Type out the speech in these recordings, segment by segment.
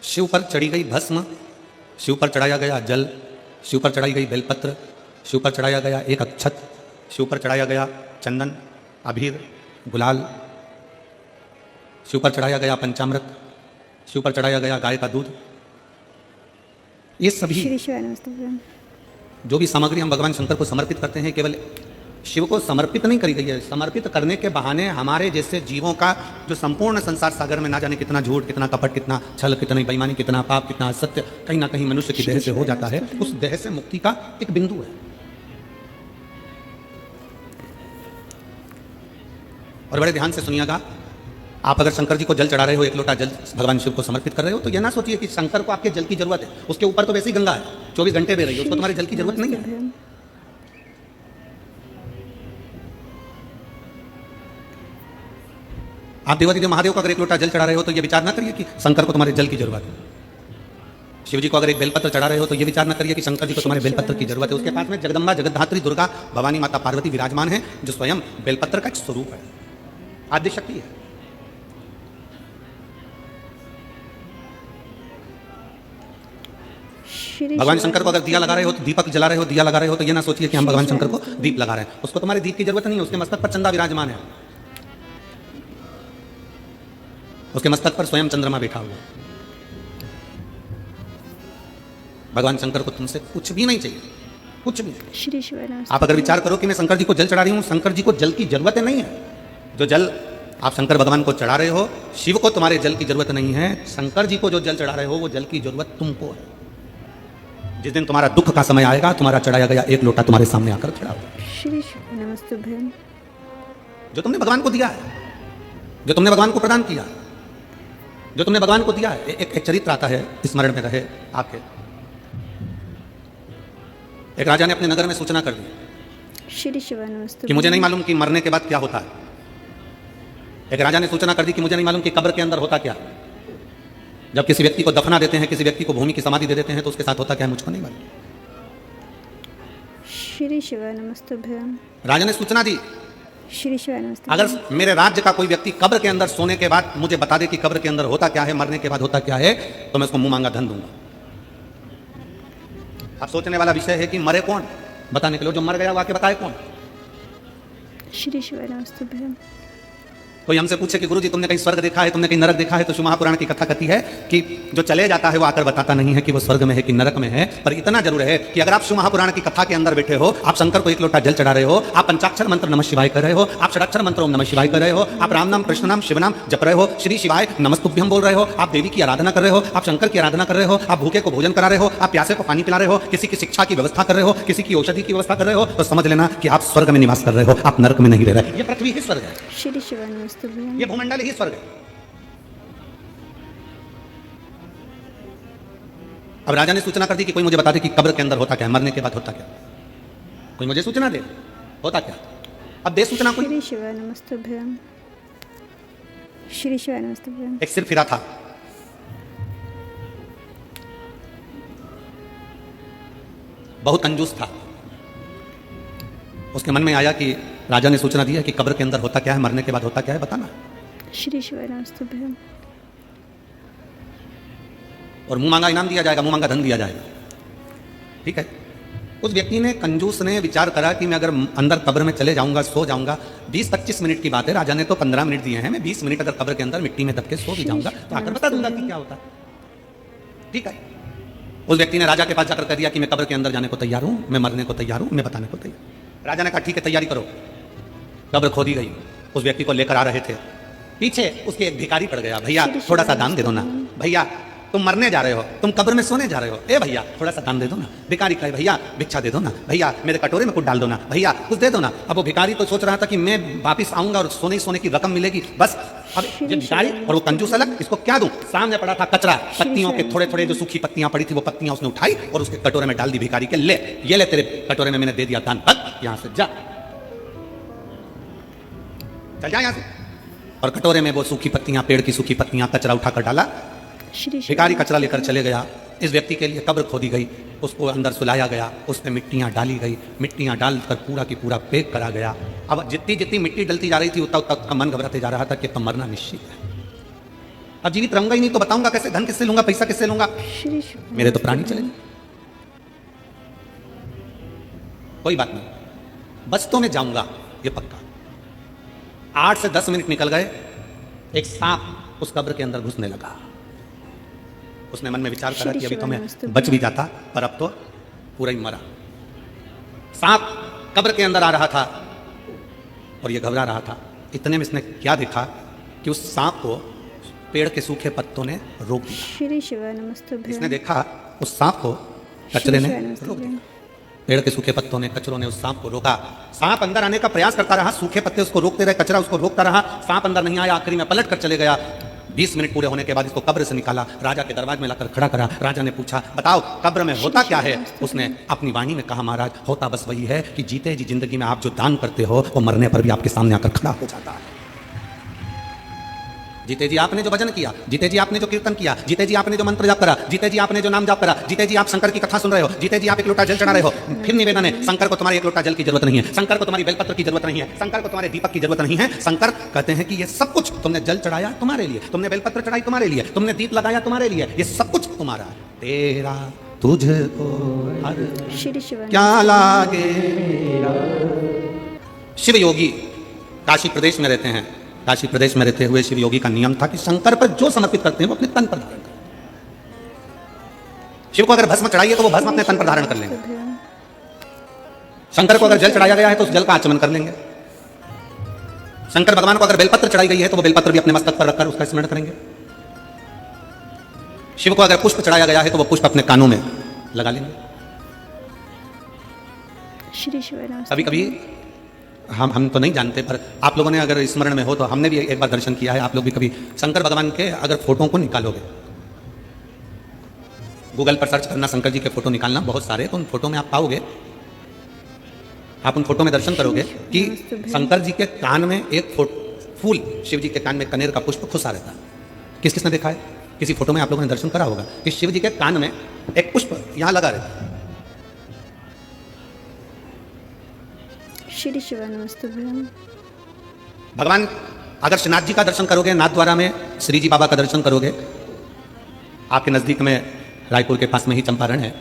शिव पर चढ़ी गई भस्म, शिव पर चढ़ाया गया जल, शिव पर चढ़ाई गई बेलपत्र, शिव पर चढ़ाया गया एक अक्षत, शिव पर चढ़ाया गया चंदन, अबीर, गुलाल, शिव पर चढ़ाया गया पंचामृत, शिव पर चढ़ाया गया गाय का दूध। ये सभी जो भी सामग्री हम भगवान शंकर को समर्पित करते हैं केवल शिव को समर्पित नहीं करी गई है, समर्पित करने के बहाने हमारे जैसे जीवों का जो संपूर्ण संसार सागर में ना जाने कितना झूठ, कितना कपट, कितना छल, कितनी बेईमानी, कितना पाप, कितना असत्य कहीं ना कहीं मनुष्य की देह से हो जाता है, उस देह से मुक्ति का एक बिंदु है। और बड़े ध्यान से सुनिएगा, आप अगर शंकर जी को जल चढ़ा रहे हो, एक लोटा जल भगवान शिव को समर्पित कर रहे हो, तो यह ना सोचिए कि शंकर को आपके जल की जरूरत है। उसके ऊपर तो वैसी गंगा है, 24 घंटे बह रही है, उसको तुम्हारे जल की जरूरत नहीं है। आप देवादिदेव महादेव को अगर एक लोटा जल चढ़ा रहे हो तो यह विचार ना करिए कि शंकर को तुम्हारे जल की जरूरत है। शिव जी को अगर एक बेलपत्र चढ़ा रहे हो तो यह विचार ना करिए कि शंकर जी को तुम्हारे बेलपत्र की जरूरत है। उसके पास में जगदम्बा, जगद्धात्री, दुर्गा, भवानी माता पार्वती विराजमान है, जो स्वयं बेलपत्र का एक स्वरूप है, आद्य शक्ति है। भगवान शंकर को अगर दिया लगा रहे हो तो दीपक जला रहे हो, दिया लगा रहे हो तो यह ना सोचिए कि हम भगवान शंकर को दीप लगा रहे हैं। उसको तुम्हारे दीप की जरूरत नहीं है, उसके मस्तक पर चंदा विराजमान है, उसके मस्तक पर स्वयं चंद्रमा बैठा हुआ। भगवान शंकर को तुमसे कुछ भी नहीं चाहिए, कुछ भी नहीं। आप अगर विचार करो कि मैं शंकर जी को जल चढ़ा रही हूं, शंकर जी को जल की जरूरत नहीं है। जो जल आप शंकर भगवान को चढ़ा रहे हो, शिव को तुम्हारे जल की जरूरत नहीं है। शंकर जी को जो जल चढ़ा रहे हो वो जल की जरूरत तुमको है। जिस दिन तुम्हारा दुख का समय आएगा, तुम्हारा चढ़ाया गया एक लोटा तुम्हारे सामने आकर खड़ा होगा। जो तुमने भगवान को दिया है, जो तुमने भगवान को प्रदान किया, जो तुमने भगवान को दिया है। एक चरित्र आता है, स्मरण में रहे आपके। एक राजा ने अपने नगर में सूचना कर दी कि मुझे नहीं मालूम कि मरने के बाद क्या होता है। एक राजा ने सूचना कर दी कि मुझे नहीं मालूम कि कब्र के अंदर होता क्या। जब किसी व्यक्ति को दफना देते हैं, किसी व्यक्ति को भूमि की समाधि दे देते हैं, तो उसके साथ होता क्या है मुझको नहीं मालूम। राजा ने सूचना दी, अगर मेरे राज्य का कोई व्यक्ति कब्र के अंदर सोने के बाद मुझे बता दे कि कब्र के अंदर होता क्या है, मरने के बाद होता क्या है, तो मैं उसको मुंह मांगा धन दूंगा। अब सोचने वाला विषय है कि मरे कौन, बताने के लिए जो मर गया वो आके बताए कौन। कोई हमसे पूछे कि गुरुजी तुमने कहीं स्वर्ग देखा है, तुमने कहीं नरक देखा है, तो शिव महापुराण की कथा कहती है कि जो चले जाता है वो आकर बताता नहीं है कि वो स्वर्ग में है कि नरक में है। पर इतना जरूर है कि अगर आप शिव महापुराण की कथा के अंदर बैठे हो, आप शंकर को एक लोटा जल चढ़ा रहे हो, आप पंचाक्षर मंत्र नमः शिवाय कर रहे हो, आप षडाक्षर मंत्र ओम नमः शिवाय कर रहे हो, आप राम नाम, कृष्ण नाम, शिव नाम जप रहे हो, श्री शिवाय नमस्तुभ्यम बोल रहे हो, आप देवी की आराधना कर रहे हो, आप शंकर की आराधना कर रहे हो, आप भूखे को भोजन करा रहे हो, आप प्यासे को पानी पिला रहे हो, किसी की शिक्षा की व्यवस्था कर रहे हो, किसी की औषधि की व्यवस्था कर रहे हो, तो समझ लेना कि आप स्वर्ग में निवास कर रहे हो, आप नरक में नहीं रह रहे। ये पृथ्वी ही स्वर्ग है, ये भूमंडल ही स्वर्ग है। अब राजा ने सूचना कर दी कि कोई मुझे बता दे कि कब्र के अंदर होता क्या है, मरने के बाद होता क्या, कोई मुझे सूचना दे होता क्या। अब दे सूचना कोई। एक सिर फिरा था, बहुत कंजूस था। उसके मन में आया कि राजा ने सूचना दी है कि कब्र के अंदर होता क्या है, मरने के बाद होता क्या है, बताना। और मुंह मांगा इनाम दिया जाएगा, मुंह मांगा धन दिया जाएगा। ठीक है। उस व्यक्ति ने, कंजूस ने विचार करा कि मैं अगर अंदर कब्र में चले जाऊंगा, सो जाऊंगा, 20-25 मिनट की बात है, राजा ने तो 15 मिनट दिए हैं, मैं 20 मिनट अगर कब्र के अंदर मिट्टी में दब के सो भी जाऊंगा तो आकर बता दूंगा कि क्या होता है। ठीक है। उस व्यक्ति ने राजा के पास जाकर कह दिया कि मैं कब्र के अंदर जाने को तैयार हूं, मैं मरने को तैयार हूं, मैं बताने को तैयार। राजा ने कहा ठीक है, तैयारी करो। कब्र खोदी गई, उस व्यक्ति को लेकर आ रहे थे, पीछे उसके एक भिखारी पड़ गया, भैया थोड़ा सा दान दे दो ना, भैया तुम मरने जा रहे हो, तुम कब्र में सोने जा रहे हो, ए भैया थोड़ा सा दान दे दो ना। भिखारी कहे भैया भिक्षा दे दो ना, भैया मेरे कटोरे में कुछ डाल दो ना, भैया कुछ दे दो ना। अब वो भिखारी तो सोच रहा था कि मैं वापिस आऊंगा और सोने सोने की रकम मिलेगी, बस। अब ये भिखारी और वो कंजूस अलग, इसको क्या दूं। सामने पड़ा था कचरा, पत्तियों के थोड़े थोड़े जो सूखी पत्तियां पड़ी थी, वो पत्तियां उसने उठाई और उसके कटोरे में डाल दी भिखारी के। ले ये ले, तेरे कटोरे में मैंने दे दिया दान, भग यहां से जा, चल जा यहां से। और कटोरे में वो सूखी पत्तियां, पेड़ की सूखी पत्तियां, कचरा उठाकर डाला। भिखारी कचरा लेकर चले गया। इस व्यक्ति के लिए कब्र खोदी गई, उसको अंदर सुलाया गया, उस पर मिट्टियां डाली गई, मिट्टियां डालकर पूरा की पूरा पैक करा गया। अब जितनी जितनी मिट्टी डलती जा रही थी उतना उतना उसका मन घबराते जा रहा था कि तो मरना निश्चित है। अब जीवित रहूंगा ही नहीं तो बताऊंगा कैसे, धन किससे लूंगा, पैसा किससे लूंगा, श्री शिवानंद मेरे तो प्राण ही चले। कोई बात नहीं, बस तो मैं जाऊंगा ये पक्का। 8 से 10 मिनट निकल गए, एक सांप उस कब्र के अंदर घुसने लगा। उसने मन में विचार करा कि अभी तो मैं बच भी जाता, पर अब तो पूरा ही मरा। सांप कब्र के अंदर आ रहा था और ये घबरा रहा था। इतने में इसने क्या देखा कि उस सांप को पेड़ के सूखे पत्तों ने रोक दिया। श्री शिवानंद इसने देखा उस सांप को कचरे ने रोक दिया। पेड़ के सूखे पत्तों ने, कचरों ने उस सांप को रोका। सांप अंदर आने का प्रयास करता रहा, सूखे पत्ते उसको रोकते रहे, कचरा उसको रोकता रहा, सांप अंदर नहीं आया। आखिरी में पलट कर चले गया। 20 मिनट पूरे होने के बाद इसको कब्र से निकाला, राजा के दरवाजे में लाकर खड़ा करा। राजा ने पूछा, बताओ कब्र में होता क्या है? उसने अपनी वाणी में कहा, महाराज होता बस वही है कि जीते जी जिंदगी में आप जो दान करते हो वो मरने पर भी आपके सामने आकर खड़ा हो जाता है। जीते जी आपने जो भजन किया, जीते जी आपने जो कीर्तन किया, जीते जी आपने जो मंत्र जाप करा, जीते जी आपने जो नाम जाप करा, जीते जी आप शंकर की कथा सुन रहे हो, जीते जी आप एक लोटा जल चढ़ा रहे हो, फिर निवेदन है, शंकर को तुम्हारे एक लोटा जल की जरूरत नहीं है, शंकर को तुम्हारी बेलपत्र की जरूरत नहीं है, शंकर को तुम्हारे दीपक की जरूरत नहीं है। शंकर कहते हैं कि ये सब कुछ तुमने जल चढ़ाया तुम्हारे लिए, तुमने बेलपत्र चढ़ाई तुम्हारे लिए, तुमने दीप लगाया तुम्हारे लिए, ये सब कुछ तुम्हारा है। तेरा तुझको श्री शिवानंद क्या लागे। शिव योगी काशी प्रदेश में रहते हैं। काशी प्रदेश में रहते हुए शिव योगी का नियम था कि शंकर पर जो समर्पित करते हैं वो अपने तन पर धारण करते हैं। शिव को अगर भस्म चढ़ाइए तो वो भस्म अपने तन पर धारण कर लेंगे। शंकर को अगर जल चढ़ाया गया है तो उस जल का आचमन कर लेंगे। शंकर भगवान को अगर बेलपत्र चढ़ाई गई है तो वो बेलपत्र भी अपने मस्तक पर रखकर उसका स्मरण करेंगे। शिव को अगर पुष्प चढ़ाया गया है तो वो पुष्प अपने कानों में लगा लेंगे। श्री शिवानंद कभी कभी हम तो नहीं जानते, पर आप लोगों ने अगर स्मरण में हो तो हमने भी एक बार दर्शन किया है। आप लोग भी कभी शंकर भगवान के अगर फोटो को निकालोगे, गूगल पर सर्च करना शंकर जी के फोटो निकालना, बहुत सारे, तो उन फोटो में आप पाओगे, आप उन फोटो में दर्शन करोगे कि शंकर जी के कान में एक फूल, शिव जी के कान में कनेर का पुष्प खुशा रहता है। किस किसने देखा है? किसी फोटो में आप लोगों ने दर्शन करा होगा कि शिव जी के कान में एक पुष्प यहां लगा रहता है। श्री शिवानंद भगवान अगर श्रीनाथ जी का दर्शन करोगे, नाथ द्वारा में श्री जी बाबा का दर्शन करोगे, आपके नज़दीक में रायपुर के पास में ही चंपारण है,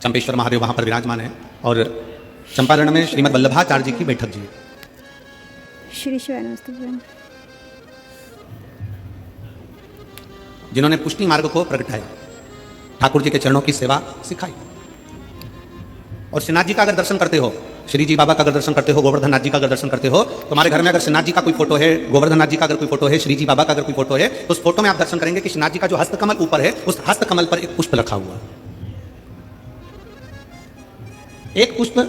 चंपेश्वर महादेव वहाँ पर विराजमान है, और चंपारण में श्रीमद् वल्लभाचार्य जी की बैठक जी है। श्री शिवानंद जिन्होंने पुष्टि मार्ग को प्रगटाया, ठाकुर जी के चरणों की सेवा सिखाई। और श्रीनाथ जी का अगर दर्शन करते हो, श्री जी बाबा का अगर दर्शन करते हो, गोवर्धन नाथ जी का अगर दर्शन करते हो, तुम्हारे घर में अगर श्रीनाथ जी का कोई फोटो है, गोवर्धन नाथ जी का अगर कोई फोटो है, श्री जी बाबा का अगर कोई फोटो है, तो उस फोटो में आप दर्शन करेंगे कि श्रीनाथ जी का जो हस्तकमल ऊपर है, उस हस्तकमल पर एक पुष्प रखा हुआ है। एक पुष्प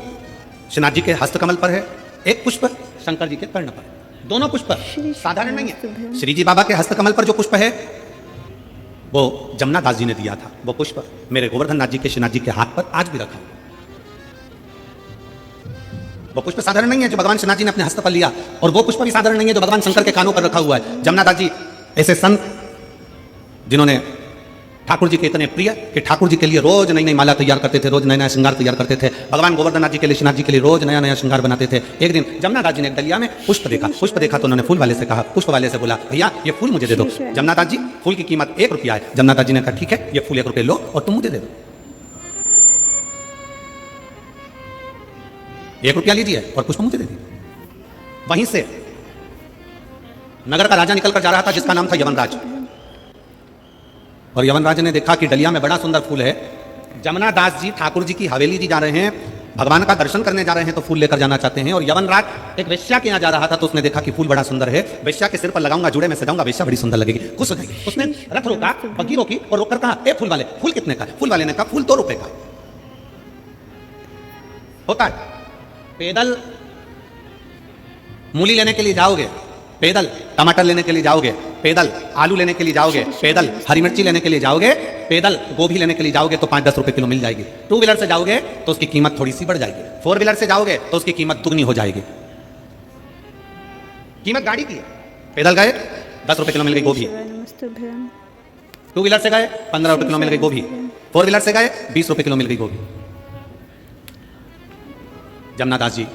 श्रीनाथ जी के हस्तकमल पर है, एक पुष्प शंकर जी के कर्ण पर। दोनों पुष्प साधारण नहीं है। श्री जी बाबा के हस्तकमल पर जो पुष्प है वो जमुना दास जी ने दिया था। वो पुष्प मेरे गोवर्धन नाथ जी के, श्रीनाथ जी के हाथ पर आज भी रखा हुआ। वो पुष्प साधारण नहीं है जो भगवान श्रीनाथ जी ने अपने हस्त पर लिया, और वो पुष्प भी साधारण नहीं है जो भगवान शंकर के कानों पर रखा हुआ है। जमुना दास जी ऐसे संत जिन्होंने ठाकुर जी के इतने प्रिय कि ठाकुर जी के लिए रोज नई नई माला तैयार करते थे, रोज नया नया श्रृंगार तैयार करते थे। भगवान गोवर्धन नाथ जी के लिए, श्रीनाथ जी के लिए रोज नया नया श्रृंगार बनाते थे। एक दिन जमुना दास जी ने एक डलिया में पुष्प देखा। पुष्प देखा तो उन्होंने फूल वाले से कहा, पुष्प वाले से बोला, भैया ये फूल मुझे दे दो। जमुना दास जी, फूल की कीमत 1 रुपया है। जमुना दास जी ने कहा, ठीक है, ये फूल 1 रुपये लो और तुम मुझे दे दो। 1 रुपया लीजिए और पुष्प मुझे दे दीजिए। वहीं से नगर का राजा निकल कर जा रहा था जिसका नाम था यवनराज, और यवनराज ने देखा कि डलिया में बड़ा सुंदर फूल है। जमुना दास जी ठाकुर जी की हवेली जी जा रहे हैं, भगवान का दर्शन करने जा रहे हैं, तो फूल लेकर जाना चाहते हैं। और यवनराज एक वेश्या के यहाँ जा रहा था, तो उसने देखा कि फूल बड़ा सुंदर है, वेश्या के सिर पर लगाऊंगा, जुड़े में सजाऊंगा, वेश्या बड़ी सुंदर लगेगी, खुश हो जाएगी। उसने रथ रोका, बग्गी रोकी और रोककर कहा, ए फूल वाले, फूल कितने का? फूल वाले ने कहा, फूल 2 रुपए का। होता है पैदल मूली लेने के लिए जाओगे, पैदल टमाटर लेने के लिए जाओगे, पैदल आलू लेने के लिए जाओगे, पैदल हरी मिर्ची लेने के लिए जाओगे, पैदल गोभी लेने के लिए जाओगे तो 5-10 रुपए किलो मिल जाएगी। 2 व्हीलर से जाओगे तो उसकी कीमत थोड़ी सी बढ़ जाएगी। 4 व्हीलर से जाओगे तो उसकी कीमत दुगनी हो जाएगी। कीमत गाड़ी की है। पैदल गए 10 रुपए किलो मिल गई गोभी, 2 व्हीलर से गए 15 रुपए किलो मिल गई गोभी, 4 व्हीलर से गए 20 रुपए किलो मिल गई गोभी। जमुना दास जी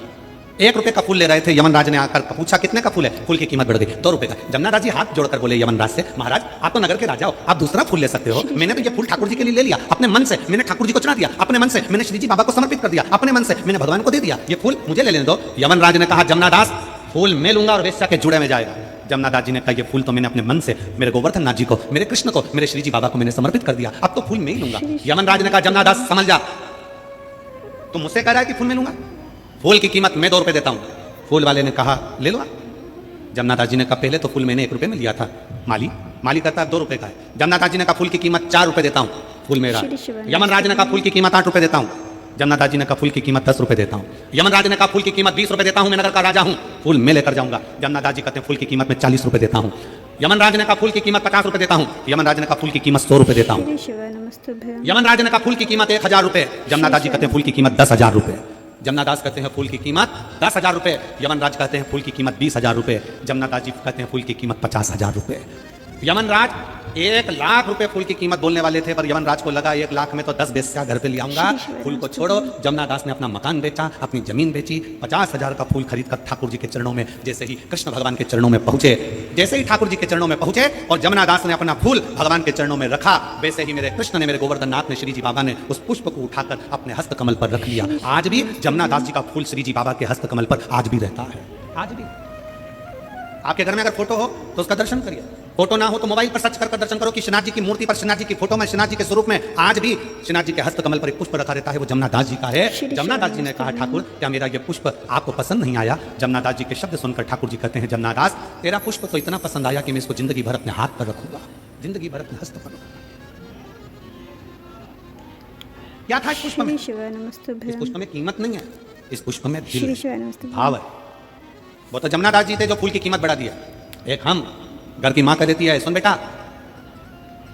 1 रुपए का फूल ले रहे थे, यमनराज ने आकर पूछा कितने का फूल है? फूल की कीमत बढ़ गई 2 रुपए का। जमनादास जी हाथ जोड़कर बोले यमनराज से, महाराज आप तो नगर के राजा हो, आप दूसरा फूल ले सकते हो, मैंने तो ये फूल ठाकुर जी के लिए ले लिया, अपने मन से मैंने ठाकुर जी को चढ़ा दिया, अपने मन से मैंने श्री जी बाबा को समर्पित कर दिया, अपने मन से मैंने भगवान को दे दिया, ये फूल मुझे ले लेने दो। यमनराज ने कहा जमनादास फूल मैं लूंगा और वेश्या के जुड़े में जाएगा। जमनादास जी ने कहा ये फूल तो मैंने अपने मन से मेरे गोवर्धन नाथ जी को, मेरे कृष्ण को, मेरे श्री जी बाबा को मैंने समर्पित कर दिया, अब तो फूल मैं ही लूंगा। यमनराज ने कहा जमनादास समझ जा, तुम मुझसे कह रहा है कि फूल मैं लूंगा, फूल की कीमत मैं 2 रुपए देता हूं। फूल वाले ने कहा ले लो। जमनादास जी ने कहा पहले तो फूल मैंने 1 रुपए में लिया था, माली कहता है 2 रुपए का है। जमनादास जी ने कहा फूल की कीमत 4 रुपए देता हूं, फूल मेरा। यमनराज ने कहा फूल की कीमत 8 रुपए देता हूं। जमनादास जी ने कहा फूल की कीमत 10 रुपए देता हूं। यमनराज ने कहा फूल की कीमत 20 रुपए देता हूं, मैं नगर का राजा हूं, फूल मैं लेकर जाऊंगा। जमनादास जी कहते हैं फूल की कीमत में 40 रुपए देता हूं। यमनराज ने कहा फूल की कीमत 50 रुपए देता हूं। यमनराज ने कहा फूल की कीमत 100 रुपए देता हूं। यमनराज ने कहा फूल की कीमत 1000 रुपए। जमनादास जी कहते हैं फूल की कीमत 10,000 रुपए। जमनादास कहते हैं फूल की कीमत 10,000 रुपए। यमनराज कहते हैं फूल की कीमत 20,000 रुपए। जमनादास जी कहते हैं फूल की कीमत 50,000 रुपए। यमनराज 1 लाख रुपए फूल की कीमत बोलने वाले थे, पर यमनराज को लगा 1 लाख में तो 10 बेस्या घर पे ले आऊंगा, फूल को छोड़ो। जमनादास ने अपना मकान बेचा, अपनी जमीन बेची, 50,000 का फूल खरीद कर ठाकुर जी के चरणों में, जैसे ही कृष्ण भगवान के चरणों में पहुंचे, जैसे ही ठाकुर जी के चरणों में पहुंचे और जमनादास ने अपना फूल भगवान के चरणों में रखा, वैसे ही मेरे कृष्ण ने, मेरे गोवर्धन नाथ ने, श्री जी बाबा ने उस पुष्प को उठाकर अपने हस्त कमल पर रख लिया। आज भी जमनादास जी का फूल श्री जी बाबा के हस्त कमल पर आज भी रहता है। आज भी आपके घर में अगर फोटो हो तो उसका दर्शन करिए, फोटो ना हो तो मोबाइल पर सर्च कर दर्शन करो कि श्रीनाथ जी की मूर्ति पर, श्रीनाथ जी की फोटो में, श्रीनाथ जी के स्वरूप में आज भी श्रीनाथ जी के हस्त कमल पर एक पुष्प रखा रहता है, वो जमनादास जी का है। जमनादास जी ने कहा ठाकुर क्या मेरा ये पुष्प आपको पसंद नहीं आया? जमनादास जी के शब्द सुनकर ठाकुर जी कहते हैं जमनादास तेरा पुष्प तो इतना पसंद आया कि मैं इसको जिंदगी भर अपने हाथ पर रखूंगा, जिंदगी भर अपने हस्त पर। क्या था इस पुष्प में? इस पुष्प में कीमत नहीं है, इस पुष्प में दिल भाव है। वो तो जमनादास जी थे जो फूल की कीमत बढ़ा दिया। एक हम घर की माँ कह देती है सुन बेटा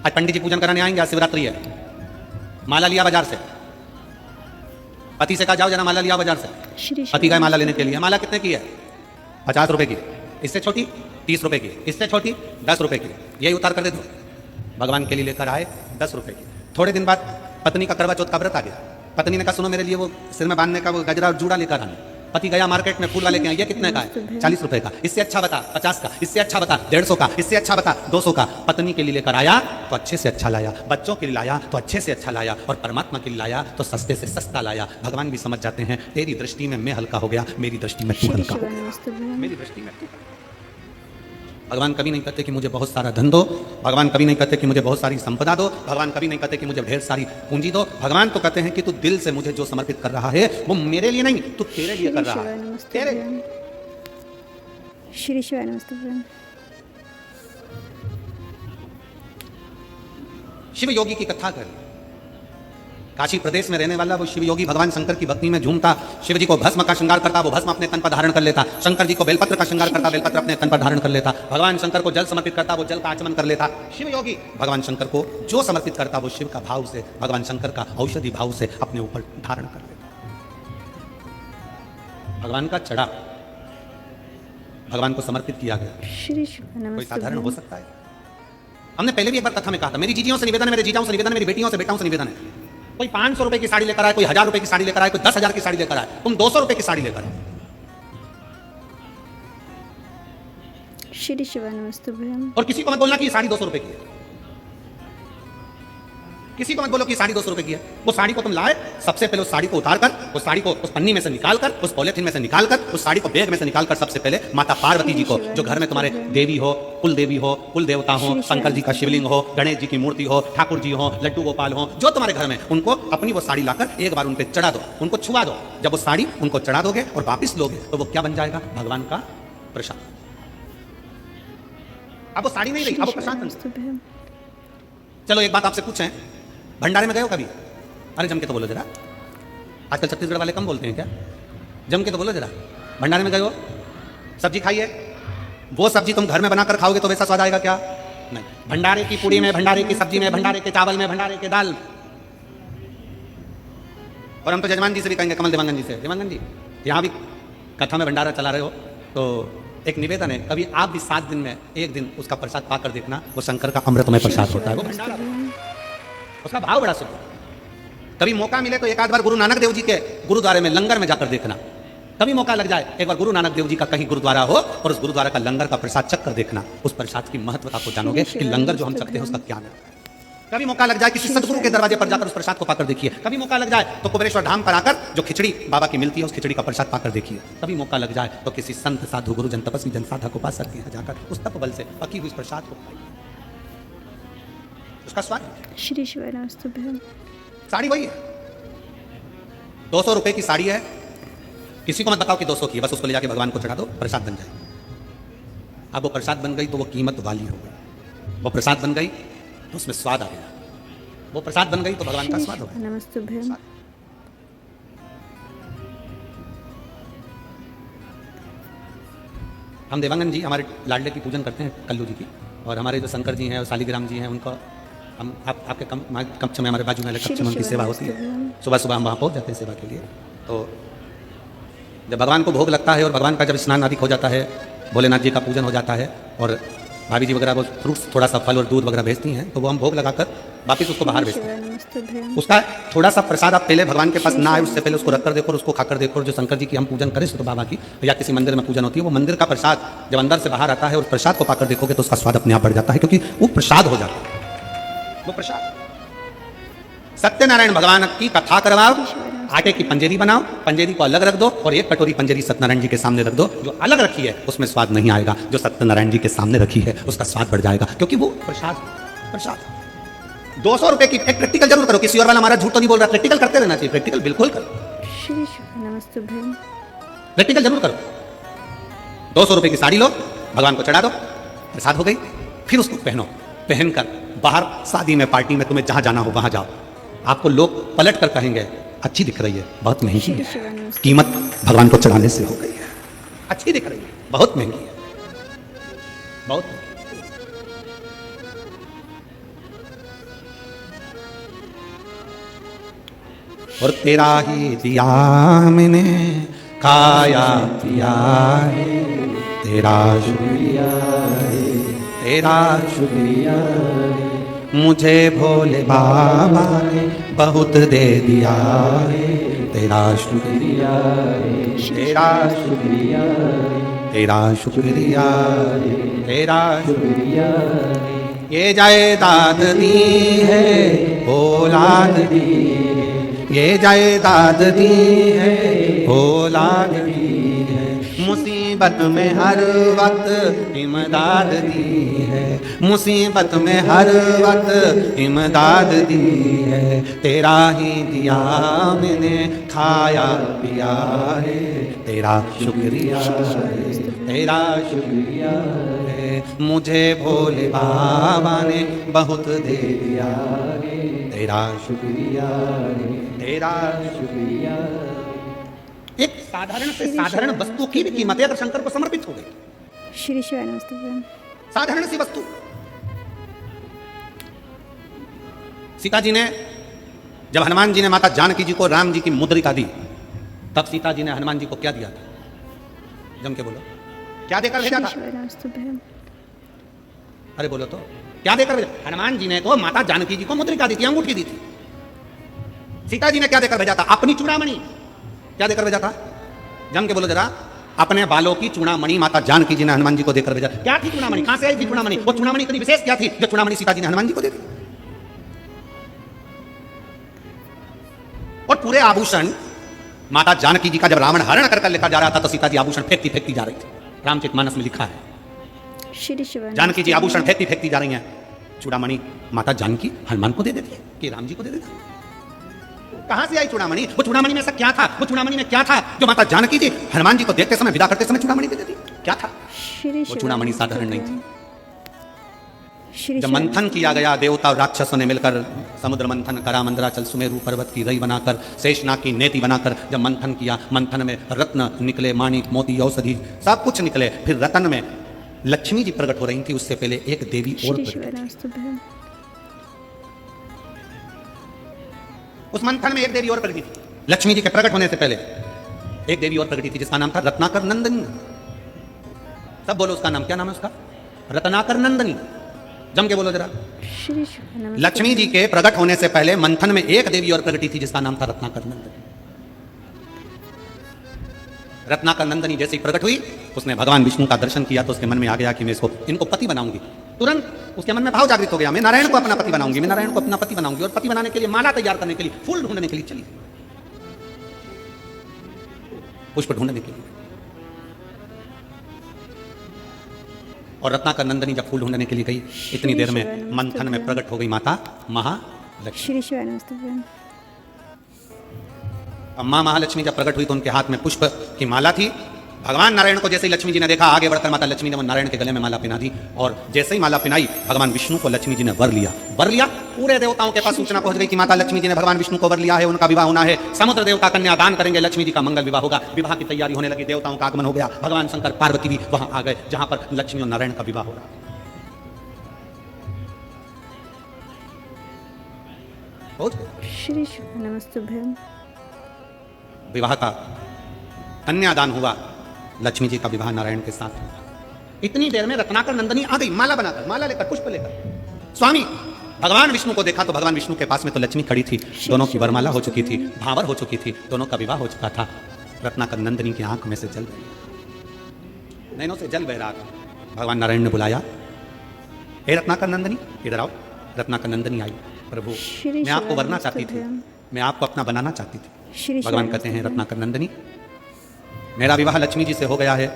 आज पंडित जी पूजन कराने आएंगे, आज शिवरात्रि है, माला लिया बाजार से। पति से कहा जाओ जरा माला लिया बाजार से। पति गए माला लेने के लिए। माला कितने की है? 50 रुपए की। इससे छोटी 30 रुपए की, इससे छोटी 10 रुपए की, यही उतार कर दे दो। भगवान के लिए लेकर आए 10 रुपए की। थोड़े दिन बाद पत्नी का करवा चौथ का व्रत आ गया। पत्नी ने कहा सुनो मेरे लिए वो सिर में बांधने का वो गजरा और जूड़ा लेकर आना। पति गया मार्केट में, फूल वाले के यहाँ, ये कितने का है? 40 रुपए का। इससे अच्छा बता 50 का, इससे अच्छा बता 150 का, इससे अच्छा बता 200 का। पत्नी के लिए लेकर आया तो अच्छे से अच्छा लाया, बच्चों के लिए लाया तो अच्छे से अच्छा लाया, और परमात्मा के लिए लाया तो सस्ते से सस्ता लाया। भगवान भी समझ जाते हैं तेरी दृष्टि में मैं हल्का हो गया, मेरी दृष्टि में तू हल्का हो गया, मेरी दृष्टि में तू। भगवान कभी नहीं कहते कि मुझे बहुत सारा धन दो, भगवान कभी नहीं कहते कि मुझे बहुत सारी संपदा दो, भगवान कभी नहीं कहते कि मुझे ढेर सारी पूंजी दो। भगवान तो कहते हैं कि तू दिल से मुझे जो समर्पित कर रहा है वो मेरे लिए नहीं, तू तेरे लिए कर रहा है, तेरे। श्री शिवाय नमस्ते। शिव योगी की कथा कर, काशी प्रदेश में रहने वाला वो शिव योगी भगवान शंकर की भक्ति में झूमता, शिव जी को भस्म का श्रृंगार करता, वो भस्म अपने तन पर धारण कर लेता, शंकर जी को बेलपत्र का श्रृंगार करता, बेलपत्र अपने तन पर धारण कर लेता, भगवान शंकर को जल समर्पित करता, वो जल का आचमन कर लेता। शिव योगी भगवान शंकर को जो समर्पित करता वो शिव का भाव से, भगवान शंकर का औषधि भाव से अपने ऊपर धारण कर लेता। भगवान का चढ़ा भगवान को समर्पित किया गया, कोई साधारण हो सकता है? हमने पहले भी एक बार कथा में कहा था, मेरी जीजियों से निवेदन है, मेरे जीजाओं से निवेदन है, मेरी बेटियों से बेटाओं से निवेदन है, कोई 500 रुपए की साड़ी लेकर आए, कोई 1000 रुपए की साड़ी लेकर आए, कोई 10,000 की साड़ी लेकर आए, तुम 200 रुपए की साड़ी लेकर आओ। श्री शिवाय नमस्ते। और किसी को मत बोलना कि ये साड़ी 200 रुपए की है, किसी को मत बोलो कि साड़ी 200 रुपए की है। वो साड़ी को तुम लाए, सबसे पहले उस साड़ी को उतार कर, उस साड़ी को उस पन्नी में से निकाल कर, उस पॉलिथीन में से निकाल कर, उस साड़ी को बैग में से निकाल कर, सबसे पहले माता पार्वती जी को, जो घर में तुम्हारे देवी हो, कुल देवी हो, कुल देवता हो, शंकर जी का शिवलिंग हो, गणेश जी की मूर्ति हो, ठाकुर जी हो, लड्डू गोपाल हो, जो तुम्हारे घर में, उनको अपनी वो साड़ी लाकर एक बार उन पे चढ़ा दो, उनको छुआ दो। जब वो साड़ी उनको चढ़ा दोगे और वापिस लोगे तो वो क्या बन जाएगा? भगवान का प्रसाद। अब वो साड़ी नहीं रही, अब वो प्रसाद बन जाएगा। चलो एक बात आपसे पूछें, भंडारे में गए हो कभी? अरे जम के तो बोलो जरा, आजकल छत्तीसगढ़ वाले कम बोलते हैं क्या? जम के तो बोलो जरा। भंडारे में गए हो, सब्जी खाई है, वो सब्जी तुम घर में बनाकर खाओगे तो वैसा स्वाद आएगा क्या? नहीं। भंडारे की पूड़ी में, भंडारे की सब्जी में, भंडारे के चावल में, भंडारे के दाल। और हम तो जजमान जी से भी कहेंगे, कमल देवांगन जी से, देवांगन जी यहाँ भी कथा में भंडारा चला रहे हो तो एक निवेदन है, कभी आप भी 7 दिन में एक दिन उसका प्रसाद पाकर देखना, वो शंकर का अमृतमय प्रसाद होता है, वो भंडारा, उसका भाव बड़ा सुंदर। कभी मौका मिले तो एक आध बार गुरु नानक देव जी के गुरुद्वारे में लंगर में जाकर देखना, कभी मौका लग जाए एक बार गुरु नानक देव जी का कहीं गुरुद्वारा हो और उस गुरुद्वारा का लंगर का प्रसाद चख कर देखना, उस प्रसाद की महत्वता को जानोगे कि लंगर जो हम चखते हैं उसका क्या है। कभी मौका लग जाए किसी सदगुरु के दरवाजे पर जाकर उस प्रसाद को पाकर देखिए। कभी मौका लग जाए तो कुबेरेश्वर धाम पर आकर जो खिचड़ी बाबा की मिलती है उस खिचड़ी का प्रसाद पाकर देखिए। कभी मौका लग जाए तो किसी संत साधु गुरु जन तपस्वी जन साधक उपासक के यहाँ जाकर उस तप बल से पकी हुई प्रसाद को खाइए, उसका स्वाद। श्री शिवानस्तुभ्यम। साड़ी वही है, 200 रुपए की साड़ी है, किसी को मत बताओ कि 200 की है, बस उसको ले जाके भगवान को चढ़ा दो, प्रसाद बन जाएगी। अब वो प्रसाद बन गई तो वो कीमत वाली हो गई, वो प्रसाद बन गई तो उसमें स्वाद आ गया, वो प्रसाद बन गई तो भगवान का स्वाद हो गया। नमस्तुभ्यम। हम देवांगन जी हमारे लाडले की पूजन करते हैं, कल्लू जी की, और हमारे जो शंकर जी हैं और शालिग्राम जी हैं उनको हम आपके कक्ष में हमारे बाजू में कक्ष में उनकी सेवा होती है। सुबह सुबह हम वहाँ पहुँच जाते हैं सेवा के लिए। तो जब भगवान को भोग लगता है और भगवान का जब स्नान आदि हो जाता है, भोलेनाथ जी का पूजन हो जाता है और भाभी जी वगैरह वो फ्रूट्स थोड़ा सा फल और दूध वगैरह भेजती हैं, तो वो हम भोग लगाकर वापिस उसको बाहर भेजते हैं। उसका थोड़ा सा प्रसाद आप पहले भगवान के पास ना आए उससे पहले उसको रख कर देखो और उसको खाकर देखो। और जो शंकर जी की हम पूजन करें तो बाबा की या किसी मंदिर में पूजन होती है, वो मंदिर का प्रसाद जब अंदर से बाहर आता है और प्रसाद को पाकर देखोगे तो उसका स्वाद अपने आप बढ़ जाता है, क्योंकि वो प्रसाद हो जाता है, वो प्रसाद। सत्यनारायण भगवान की कथा करवाओ, आटे की पंजेरी बनाओ, पंजेरी को अलग रख दो और एक कटोरी पंजेरी सत्यनारायण जी के सामने रख दो। जो अलग रखी है उसमें स्वाद नहीं आएगा, जो सत्यनारायण जी के सामने रखी है उसका स्वाद बढ़ जाएगा, क्योंकि वो प्रसाद। 200 रुपए की एक प्रैक्टिकल जरूर करो, किसी और वाला हमारा झूठ तो नहीं बोल रहा, प्रैक्टिकल करते रहना चाहिए, प्रैक्टिकल बिल्कुल करो, प्रैक्टिकल जरूर करो। 200 रुपए की साड़ी लो, भगवान को चढ़ा दो, प्रसाद हो गई, फिर उसको पहनो, पहनकर बाहर शादी में पार्टी में तुम्हें जहां जाना हो वहां जाओ, आपको लोग पलट कर कहेंगे अच्छी दिख रही है, बहुत महंगी है, कीमत भगवान को चढ़ाने से हो गई है, अच्छी दिख रही है, बहुत महंगी है, बहुत महंगी। और तेरा ही दिया मैंने खाया पिया है, तेरा शुक्रिया है, तेरा शुक्रिया है, मुझे भोले बाबा ने बहुत दे दिया है, तेरा शुक्रिया है, तेरा शुक्रिया है, तेरा शुक्रिया है, तेरा शुक्रिया है। ये जायदाद दी है औलाद दी है, ये जायदाद दी है औलाद दी है, मुसीबत में हर वक्त इमदाद दी है, मुसीबत में हर वक्त इमदाद दी है, तेरा ही दिया मैंने खाया पिया है, तेरा शुक्रिया है, तेरा शुक्रिया है, मुझे भोले बाबा ने बहुत दे दिया है, तेरा शुक्रिया है, तेरा शुक्रिया। एक साधारण से साधारण वस्तु की भी कीमत है अगर शंकर को समर्पित हो गई। श्री शिवानस्तुभ्यम। साधारण सी वस्तु। सीता जी ने जब हनुमान जी ने माता जानकी जी को राम जी की मुद्रिका दी, तब सीता जी ने हनुमान जी को क्या दिया था? जम के बोलो, क्या देकर भेजा था? अरे बोलो तो, क्या देकर भेजा? हनुमान जी ने तो माता जानकी जी को मुद्रिका दी थी, अंगूठी दी थी। सीता जी ने क्या देकर भेजा था? अपनी चूड़ामणि। क्या देकर भेजा था? जम के बोलो जरा। अपने बालों की चूड़ामणि माता जानकी जी ने हनुमान जी को देकर भेजा। क्या थी चूड़ामणि? कहां से आई थी चूड़ामणि? वो चूड़ामणि इतनी विशेष क्या थी जो चूड़ामणि सीता जी ने हनुमान जी को दे दी? और पूरे आभूषण माता जानकी जी का जब रावण हरण कर लेकर जा रहा था तो सीता जी आभूषण फेंकती फेंकती जा रही थी। रामचरितमानस में लिखा है, जानकी जी आभूषण फेंकती फेंकती जा रही हैं, चूड़ामणि माता जानकी हनुमान को दे देती है कि राम जी को दे देता। कहां से आई चूड़ामणि? वो चूड़ामणि में ऐसा क्या था? वो चूड़ामणि में क्या था जो माता जानकी जी हनुमान जी को देखते समय, विदा करते समय चूड़ामणि दे देती? क्या था? वो चूड़ामणि साधारण नहीं थी। जब मंथन किया गया देवता और राक्षसों ने मिलकर, समुद्र मंथन करा, मंदराचल सुमेरु पर्वत की रई बनाकर, शेषनाग की नेति बनाकर जब मंथन किया, मंथन में रत्न निकले, माणिक मोती औषधि सब कुछ निकले। फिर रतन में लक्ष्मी जी प्रकट हो रही थी, उससे पहले एक देवी और उस मंथन में एक देवी और प्रकटी थी। लक्ष्मी जी के प्रकट होने से पहले एक देवी और प्रकटी थी जिसका नाम था रत्नाकर नंदनी। सब बोलो उसका नाम, क्या नाम है उसका? रत्नाकर नंदनी। जम के बोलो जरा। लक्ष्मी जी के प्रकट होने से पहले मंथन में एक देवी और प्रकटी थी जिसका नाम था रत्नाकर नंदनी। रत्नाकर नंदनी जैसे ही प्रकट हुई, उसने भगवान विष्णु का दर्शन किया तो उसके मन में आ गया कि मैं इनको पति बनाऊंगी। तुरंत उसके मन में भाव जागृत हो गया, मैं नारायण को अपना पति बनाऊंगी, मैं नारायण को अपना पति बनाऊंगी। और पति बनाने के लिए माला तैयार करने के लिए, फूल ढूंढने के लिए चली, पुष्प ढूंढने के लिए। और रत्नाकर नंदनी जब फूल ढूंढने के लिए गई, इतनी देर में मंथन में प्रकट हो गई माता महालक्ष्मी। श्री शिवाय नमस्तुभ्यम। अम्मा महालक्ष्मी जब प्रकट हुई तो उनके हाथ में पुष्प की माला थी। भगवान नारायण को जैसे ही लक्ष्मी जी ने देखा, आगे बढ़कर माता लक्ष्मी ने वो नारायण के गले में माला पहना दी। और जैसे ही माला पहनाई, भगवान विष्णु को लक्ष्मी जी ने वर लिया। पूरे देवताओं के पास सूचना पहुंच गई कि माता लक्ष्मी जी ने भगवान विष्णु को वर लिया है, उनका विवाह होना है। समुद्र देवता कन्या दान करेंगे, लक्ष्मी जी का मंगल विवाह होगा। विवाह की तैयारी होने लगी, देवताओं का आगमन हो गया। भगवान शंकर पार्वती भी वहां आ गए जहां पर लक्ष्मी और नारायण का विवाह हो रहा है। श्री शिवाय नमस्तुभ्यम। विवाह का कन्यादान हुआ, लक्ष्मी जी का विवाह नारायण के साथ हुआ। इतनी देर में रत्नाकर नंदनी आ गई, माला बनाकर, माला लेकर, पुष्प लेकर। स्वामी भगवान विष्णु को देखा तो भगवान विष्णु के पास में तो लक्ष्मी खड़ी थी, दोनों की वरमाला हो चुकी थी, भावर हो चुकी थी, दोनों का विवाह हो चुका था। रत्नाकर नंदनी की आंख में से जल नैनों से जल बह रहा था। भगवान नारायण ने बुलाया, हे रत्नाकर नंदनी इधर आओ। रत्नाकर नंदनी आई। प्रभु मैं आपको वरना चाहती थी, मैं आपको अपना बनाना चाहती थी। भगवान कहते हैं रत्नाकर नंदनी, मेरा विवाह लक्ष्मी जी से हो गया है,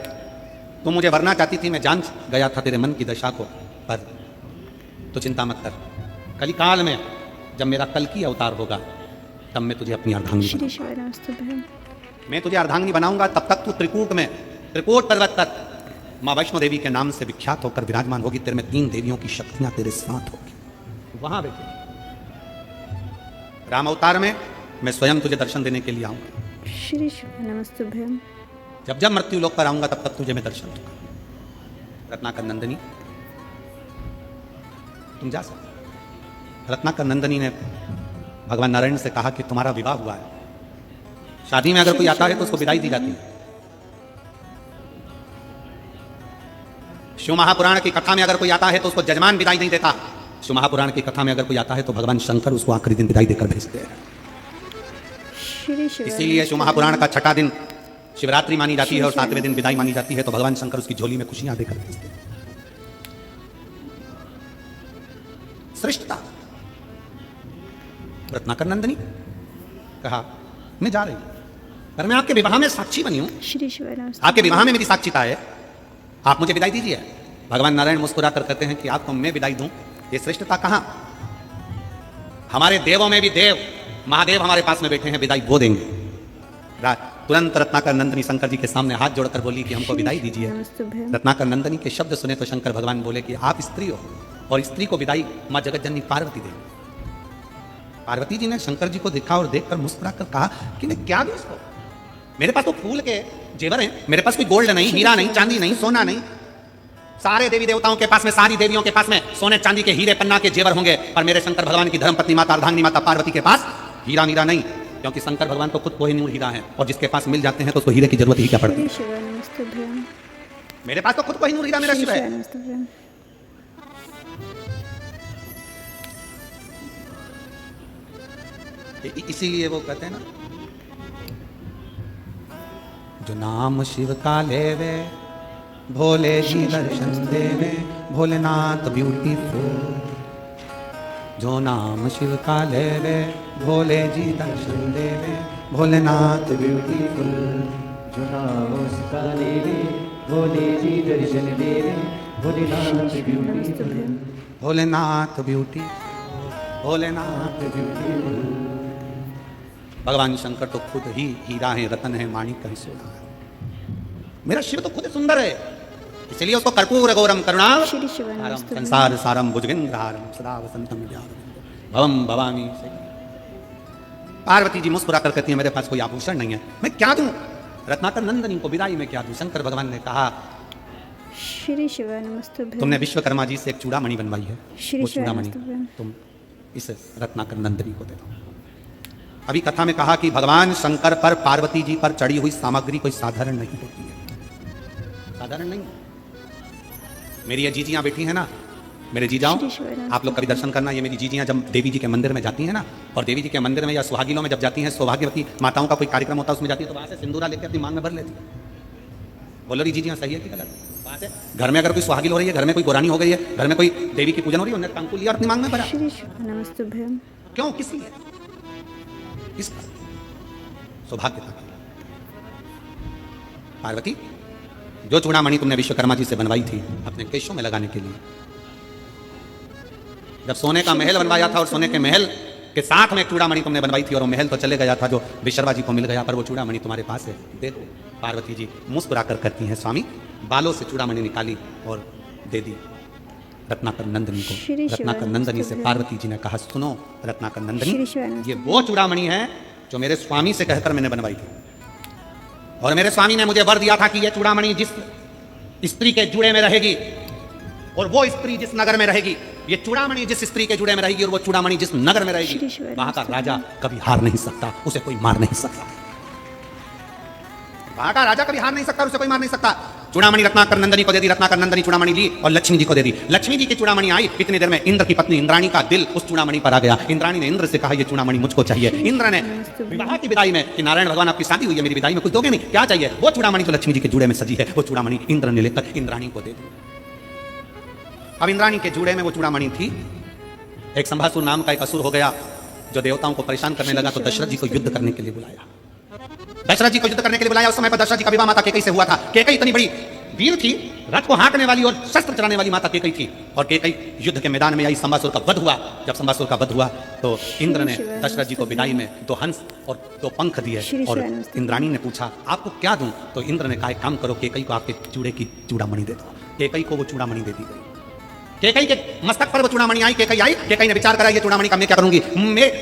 तुम मुझे वरना चाहती थी, मैं जान गया था तेरे मन की दशा को, पर तो चिंता मत कर। कलिकाल में जब मेरा कल की अवतार होगा, तब मैं तुझे अपनी अर्धांगिनी मैं तुझे अर्धांगिनी बनाऊंगा। तब तक तू त्रिकूट में, त्रिकूट पर्वत तक माँ वैष्णो देवी के नाम से विख्यात होकर विराजमान होगी। तेरे में 3 देवियों की शक्तियां तेरे साथ होगी, वहां बैठे। राम अवतार में मैं स्वयं तुझे दर्शन देने के लिए आऊंगा। श्री शिवाय नमस्तुभ्यम। जब जब मृत्यु लोक पर आऊंगा, तब तक तुझे मैं दर्शन दूंगा। रत्नाकर नंदनी तुम जा सकते। रत्नाकर नंदनी ने भगवान नारायण से कहा कि तुम्हारा विवाह हुआ है, शादी में अगर कोई आता है तो उसको विदाई दी जाती है। शिव महापुराण की कथा में अगर कोई आता है तो उसको जजमान विदाई नहीं देता। शिव महापुराण की कथा में अगर कोई आता है तो भगवान शंकर उसको आखिरी दिन विदाई देकर भेजते हैं। इसीलिए शिव महापुराण का 6ठा दिन शिवरात्रि मानी जाती है और 7वें दिन विदाई मानी जाती है। तो भगवान शंकर उसकी झोली में खुशियां देकर भेजते हैं। श्रेष्ठता। रत्नाकर नंदनी कहा, मैं जा रही हूं, पर मैं आपके विवाह में साक्षी बनी हूं। श्री शिवाय नमस्तुभ्यम। आपके विवाह में मेरी साक्षीता है, आप मुझे विदाई दीजिए। भगवान नारायण मुस्कुरा कर कहते हैं कि आपको मैं विदाई दूं, ये श्रेष्ठता कहां? हमारे देवों में भी देव महादेव हमारे पास में बैठे हैं, विदाई वो देंगे। तुरंत रत्नाकर नंदनी शंकर जी के सामने हाथ जोड़कर बोली कि हमको विदाई दीजिए। रत्नाकर नंदनी के शब्द सुने तो शंकर भगवान बोले कि आप स्त्री हो और स्त्री को विदाई मां जगतजननी पार्वती देंगी। पार्वती जी ने शंकर जी को देखा और देखकर मुस्कुरा कर कहा कि मैं क्या दूं इसको? मेरे पास तो फूल के जेवर हैं, मेरे पास कोई गोल्ड नहीं, हीरा नहीं, चांदी नहीं, सोना नहीं। सारे देवी देवताओं के पास में, सारी देवियों के पास में सोने चांदी के हीरे पन्ना के जेवर होंगे, पर मेरे शंकर भगवान की धर्मपत्नी माता अर्धांगिनी माता पार्वती के पास हीरा मीरा नहीं, क्योंकि शंकर भगवान तो खुद कोहिनूर हीरा है और जिसके पास मिल जाते हैं तो उसको हीरे की जरूरत ही क्या पड़ती है। मेरे पास तो खुद कोहिनूर हीरा मेरा शिव है। इसीलिए वो कहते हैं ना, जो नाम शिव का लेवे भोले जी दर्शन देवे, भोलेनाथ ब्यूटीफुल। जो नाम शिव का लेवे भोले जी दर्शन देवे, भोलेनाथ ब्यूटीफुल। जो नाम उसका लेवे भोले जी दर्शन देवे, Bholenath beautiful. Bholenath beauty, Bholenath beautiful. भगवान शंकर तो खुद ही हीरा है, रतन है, माणिक है, सोना है। मेरा शिव तो खुद सुंदर है, इसलिए उसको कर्पूर गौरम करुणाम संसार सारम भुजगेंद्रहारम सदा वसंतम भवम भवामी। पार्वती जी मुस्कुरा कर कहती है, मेरे पास कोई आभूषण नहीं है, मैं क्या दूं? रत्नाकर नंदनी को विदाई में क्या दूं? शंकर भगवान ने कहा, श्री शिवाय नमस्तुभ्यम। तुमने विश्वकर्मा जी से एक चूड़ामणि बनवाई है, वो चूड़ामणि तुम इस रत्नाकर नंदनी को दे दो। अभी कथा में कहा कि भगवान शंकर पर, पार्वती जी पर चढ़ी हुई सामग्री कोई साधारण नहीं होती है, साधारण नहीं। मेरी ये जीजियां बैठी है ना, मेरे जीजाओं, आप लोग कभी दर्शन करना। ये मेरी जीजियां जब देवी जी के मंदिर में जाती हैं ना, और देवी जी के मंदिर में या सुहागिनों में जब जाती हैं, सौभाग्यवती माताओं का कोई कार्यक्रम होता है उसमें जाती है, तो वहां से सिंदूरा लेकर अपनी मांग में भर लेती है। बोलो री जी हाँ सही है कि गलत है? बात है घर में अगर कोई सुहागिल हो रही है, घर में कोई पुरानी हो गई है, घर में कोई देवी की पूजन हो रही है, उन्हें कंकु लिया और अपनी मांग में भरा। श्री शिव नमस्तुभ्यम। क्यों? किस लिए? किस पर? सौभाग्य था। पार्वती, जो चूड़ामणि तुमने विश्वकर्मा जी से बनवाई थी अपने केशों में लगाने के लिए, जब सोने का महल बनवाया था और सोने के महल के साथ में एक चूड़ामणि तुमने बनवाई थी और वो महल तो चले गया था जो विश्वकर्मा जी को मिल गया, पर वो चूड़ामणि तुम्हारे पास है, दे दो। पार्वती जी मुस्कुराकर कहती हैं, स्वामी, बालों से चूड़ामणि निकाली और दे दी रत्नाकर नंदनी को। श्री शिव रत्नाकर नंदनी से नमस्तुभ्यम। पार्वती जी ने कहा, सुनो रत्नाकर श्री नंदनी, शिव नमस्तुभ्यम। ये वो चूड़ामणि है जो मेरे स्वामी से कहकर मैंने बनवाई थी, और मेरे स्वामी ने मुझे वर दिया था कि यह चूड़ामणि जिस स्त्री के जुड़े में रहेगी और वो स्त्री जिस नगर में रहेगी, ये चूड़ामणि जिस स्त्री के जुड़े में रहेगी और वो चूड़ामणि जिस नगर में रहेगी, श्री शिव वहां का नमस्तुभ्यम। राजा कभी हार नहीं सकता, उसे कोई मार नहीं सकता। वहां का राजा कभी हार नहीं सकता, उसे कोई मार नहीं सकता। चूड़ामणि रत्नाकर नंदनी को दे दी, रत्नाकर नंदनी चूड़ामणि ली और लक्ष्मी जी को दे दी। लक्ष्मी जी की चूड़ामणि आई, कितनी देर में इंद्र की पत्नी इंद्राणी का दिल उस चूड़ामणि पर आ गया। इंद्राणी ने इंद्र से कहा, ये चूड़ामणि मुझको चाहिए। इंद्र ने विवाह की विदाई में कि नारायण भगवान आपकी शादी हुई है, मेरी विदाई में कुछ दोगे नहीं, क्या चाहिए? वो चूड़ामणि जो लक्ष्मी जी के जुड़े में सजी है, वो चूड़ामणि इंद्र ने लेकर इंद्राणी को दे दी। अब इंद्राणी के जुड़े में वो चूड़ामणि थी। एक संभासुर नाम का एक असुर हो गया जो देवताओं को परेशान करने लगा, तो दशरथ जी को युद्ध करने के लिए बुलाया। दशरथ जी को युद्ध करने के लिए बुलाया। उस समय पर दशरथ जी का विवाह माता केकई से हुआ था। केकई इतनी बड़ी वीर थी, रथ को हाँकने वाली और शस्त्र चलाने वाली माता केकई थी, और केकई युद्ध के मैदान में आई। संभासुर का वध हुआ। जब संभासुर का वध हुआ तो इंद्र ने दशरथ जी को विदाई में 2 हंस और 2 पंख दिए, और इंद्राणी ने पूछा, आपको क्या दूं? तो इंद्र ने कहा, एक काम करो, केकई को आपके चूड़े की चूड़ामणि दे दो। केकई को वो चूड़ामणि दे दी गई। केकई के मस्तक पर वो चूड़ामणि आई। केकई ने विचार करा, ये चूड़ामणि का मैं क्या करूंगी?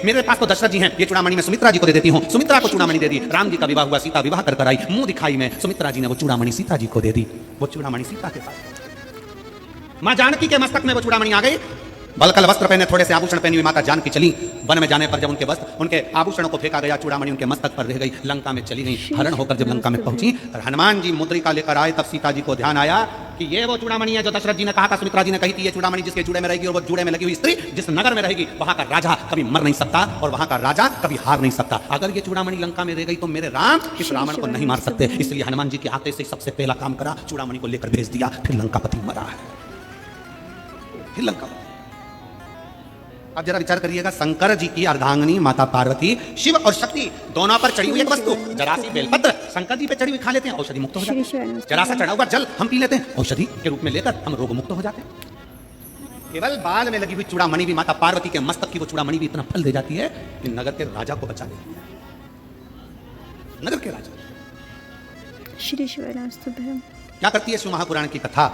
मेरे पास तो दशरथ जी हैं, ये चूड़ामणि मैं सुमित्रा जी को दे देती हूँ। सुमित्रा को चूड़ामणि दे दी। राम जी का विवाह हुआ, सीता विवाह कर आई, मुंह दिखाई में सुमित्रा जी ने वो चूड़ामणि सीता जी को दे दी। वो चूड़ामणि सीता के पास। मां जानकी के मस्तक में वो चूड़ामणि आ गई। बलकल वस्त्र पहने, थोड़े से आभूषण पहनी हुई माता जानकी चली। वन में जाने पर जब उनके वस्त्र, उनके आभूषणों को फेंका गया, चूड़ामणि उनके मस्तक पर रह गई, लंका में चली गई। हरण होकर जब लंका में पहुंची, हनुमान जी मुद्रिका लेकर आए, तब सीता जी को ध्यान आया कि ये वो चूड़ामणि है जो दशरथ जी ने कहा था, सुमित्रा जी ने कही थी, ये चूड़ामणि जिसके जुड़े में रहेगी और वो जुड़े में लगी हुई स्त्री जिस नगर में रहेगी, वहां का राजा कभी मर नहीं सकता और वहां का राजा कभी हार नहीं सकता। अगर ये चूड़ामणि लंका में रह गई तो मेरे राम इस रावण को नहीं मार सकते। इसलिए हनुमान जी के आते से सबसे पहला काम करा, चूड़ामणि को लेकर भेज दिया। फिर लंकापति मरा है, फिर लंका। अब जरा विचार करिएगा, शंकर जी की अर्धांगिनी माता पार्वती शिव और शक्ति दोनों पर चढ़ी हुई एक वस्तु, जरा सी बेलपत्र शंकर जी पे चढ़ी हुई खा लेते हैं, औषधि मुक्त हो जाते हैं। जरा सा चढ़ा हुआ जल हम पी लेते हैं, औषधि के रूप में लेकर हम रोग मुक्त हो जाते हैं। केवल बाल में लगी हुई चूड़ामणि भी, माता पार्वती के मस्तक की वो चूड़ामणि भी इतना फल दे जाती है कि नगर के राजा को बचा लेती है। नगर के राजा। श्री शिव नमस्तुभ्यम। क्या करती है शिव महापुराण की कथा?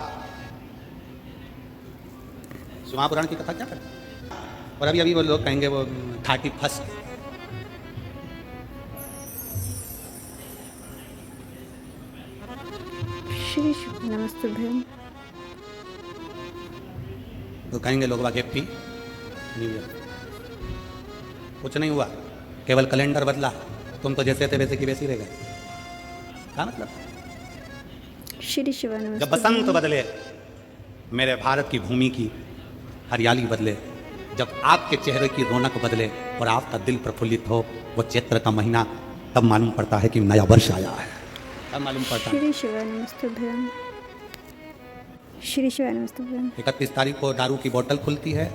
शिव महापुराण की कथा क्या करती है? और अभी वो लोग कहेंगे वो 31 श्री शिव नमस्तुभ्यम। तो कहेंगे लोग वाह हैप्पी न्यू ईयर। कुछ नहीं हुआ, केवल कैलेंडर बदला, तुम तो जैसे थे वैसे की वैसी रह गए। क्या मतलब? श्री शिव जब नमस्तुभ्यम। बसंत बदले, मेरे भारत की भूमि की हरियाली बदले, जब आपके चेहरे की रौनक बदले और आपका दिल प्रफुल्लित हो, वो चैत्र का महीना, तब मालूम पड़ता है कि नया वर्ष आया है। तब मालूम पड़ता है। श्री शिव नमस्तुभ्यम। श्री शिव नमस्तुभ्यम। 31 तारीख को दारू की बोतल खुलती है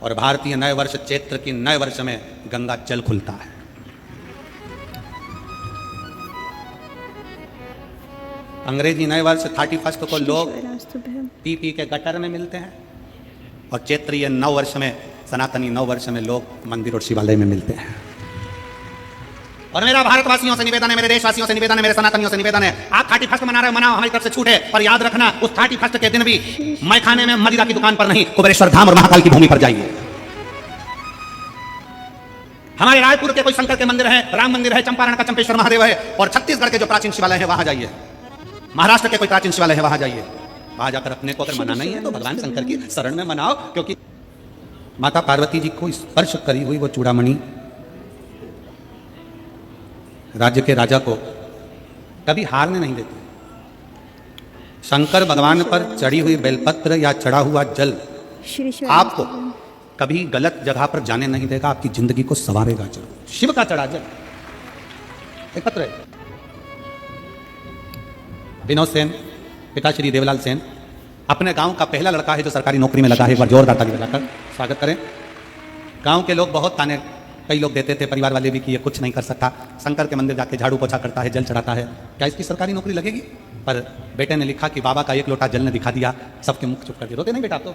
और भारतीय नए वर्ष चैत्र की नए वर्ष में गंगा जल खुलता है। अंग्रेजी नए वर्ष 31 को लोग श्री शिव नमस्तुभ्यम। पी पी के गटर में मिलते हैं, और चैत्रीय नव वर्ष में, सनातनी नव वर्ष में लोग मंदिर और शिवालय में मिलते हैं। और मेरा भारतवासियों से निवेदन है, मेरे देशवासियों से निवेदन है, मेरे सनातनियों से निवेदन है, आप 31 मना रहे हो, मनाओ, हमारी तरफ से छूट है, पर याद रखना उस 31 के दिन भी मैखाने में, मदिरा की दुकान पर नहीं, कुबेरेश्वर धाम और महाकाल की भूमि पर जाइए। हमारे रायपुर के कोई शंकर के मंदिर है, राम मंदिर है, चंपारण का चंपेश्वर महादेव है, और छत्तीसगढ़ के जो प्राचीन शिवालय है वहां जाइए, महाराष्ट्र के कोई प्राचीन शिवालय है वहां जाइए। वहां जाकर अपने को अगर मनाना ही है तो भगवान शंकर की शरण में मनाओ, क्योंकि माता पार्वती जी को स्पर्श करी हुई वो चूड़ामणि राज्य के राजा को कभी हारने नहीं देती। शंकर भगवान पर चढ़ी हुई बेलपत्र या चढ़ा हुआ जल श्री शिव आपको कभी गलत जगह पर जाने नहीं देगा, आपकी जिंदगी को संवारेगा जरूर। शिव का चढ़ा जल एक पत्र है। विनोद सेन, पिता श्री देवलाल सेन, अपने गांव का पहला लड़का है जो सरकारी नौकरी में लगा है। एक बार जोरदार ताली बजाकर स्वागत करें। गांव के लोग बहुत ताने कई लोग देते थे, परिवार वाले भी, कि ये कुछ नहीं कर सकता, शंकर के मंदिर जाके झाड़ू पोछा करता है, जल चढ़ाता है, क्या इसकी सरकारी नौकरी लगेगी? पर बेटे ने लिखा कि बाबा का एक लोटा जल ने दिखा दिया, सबके मुख चुप कर दिया। रोते नहीं बेटा आप तो?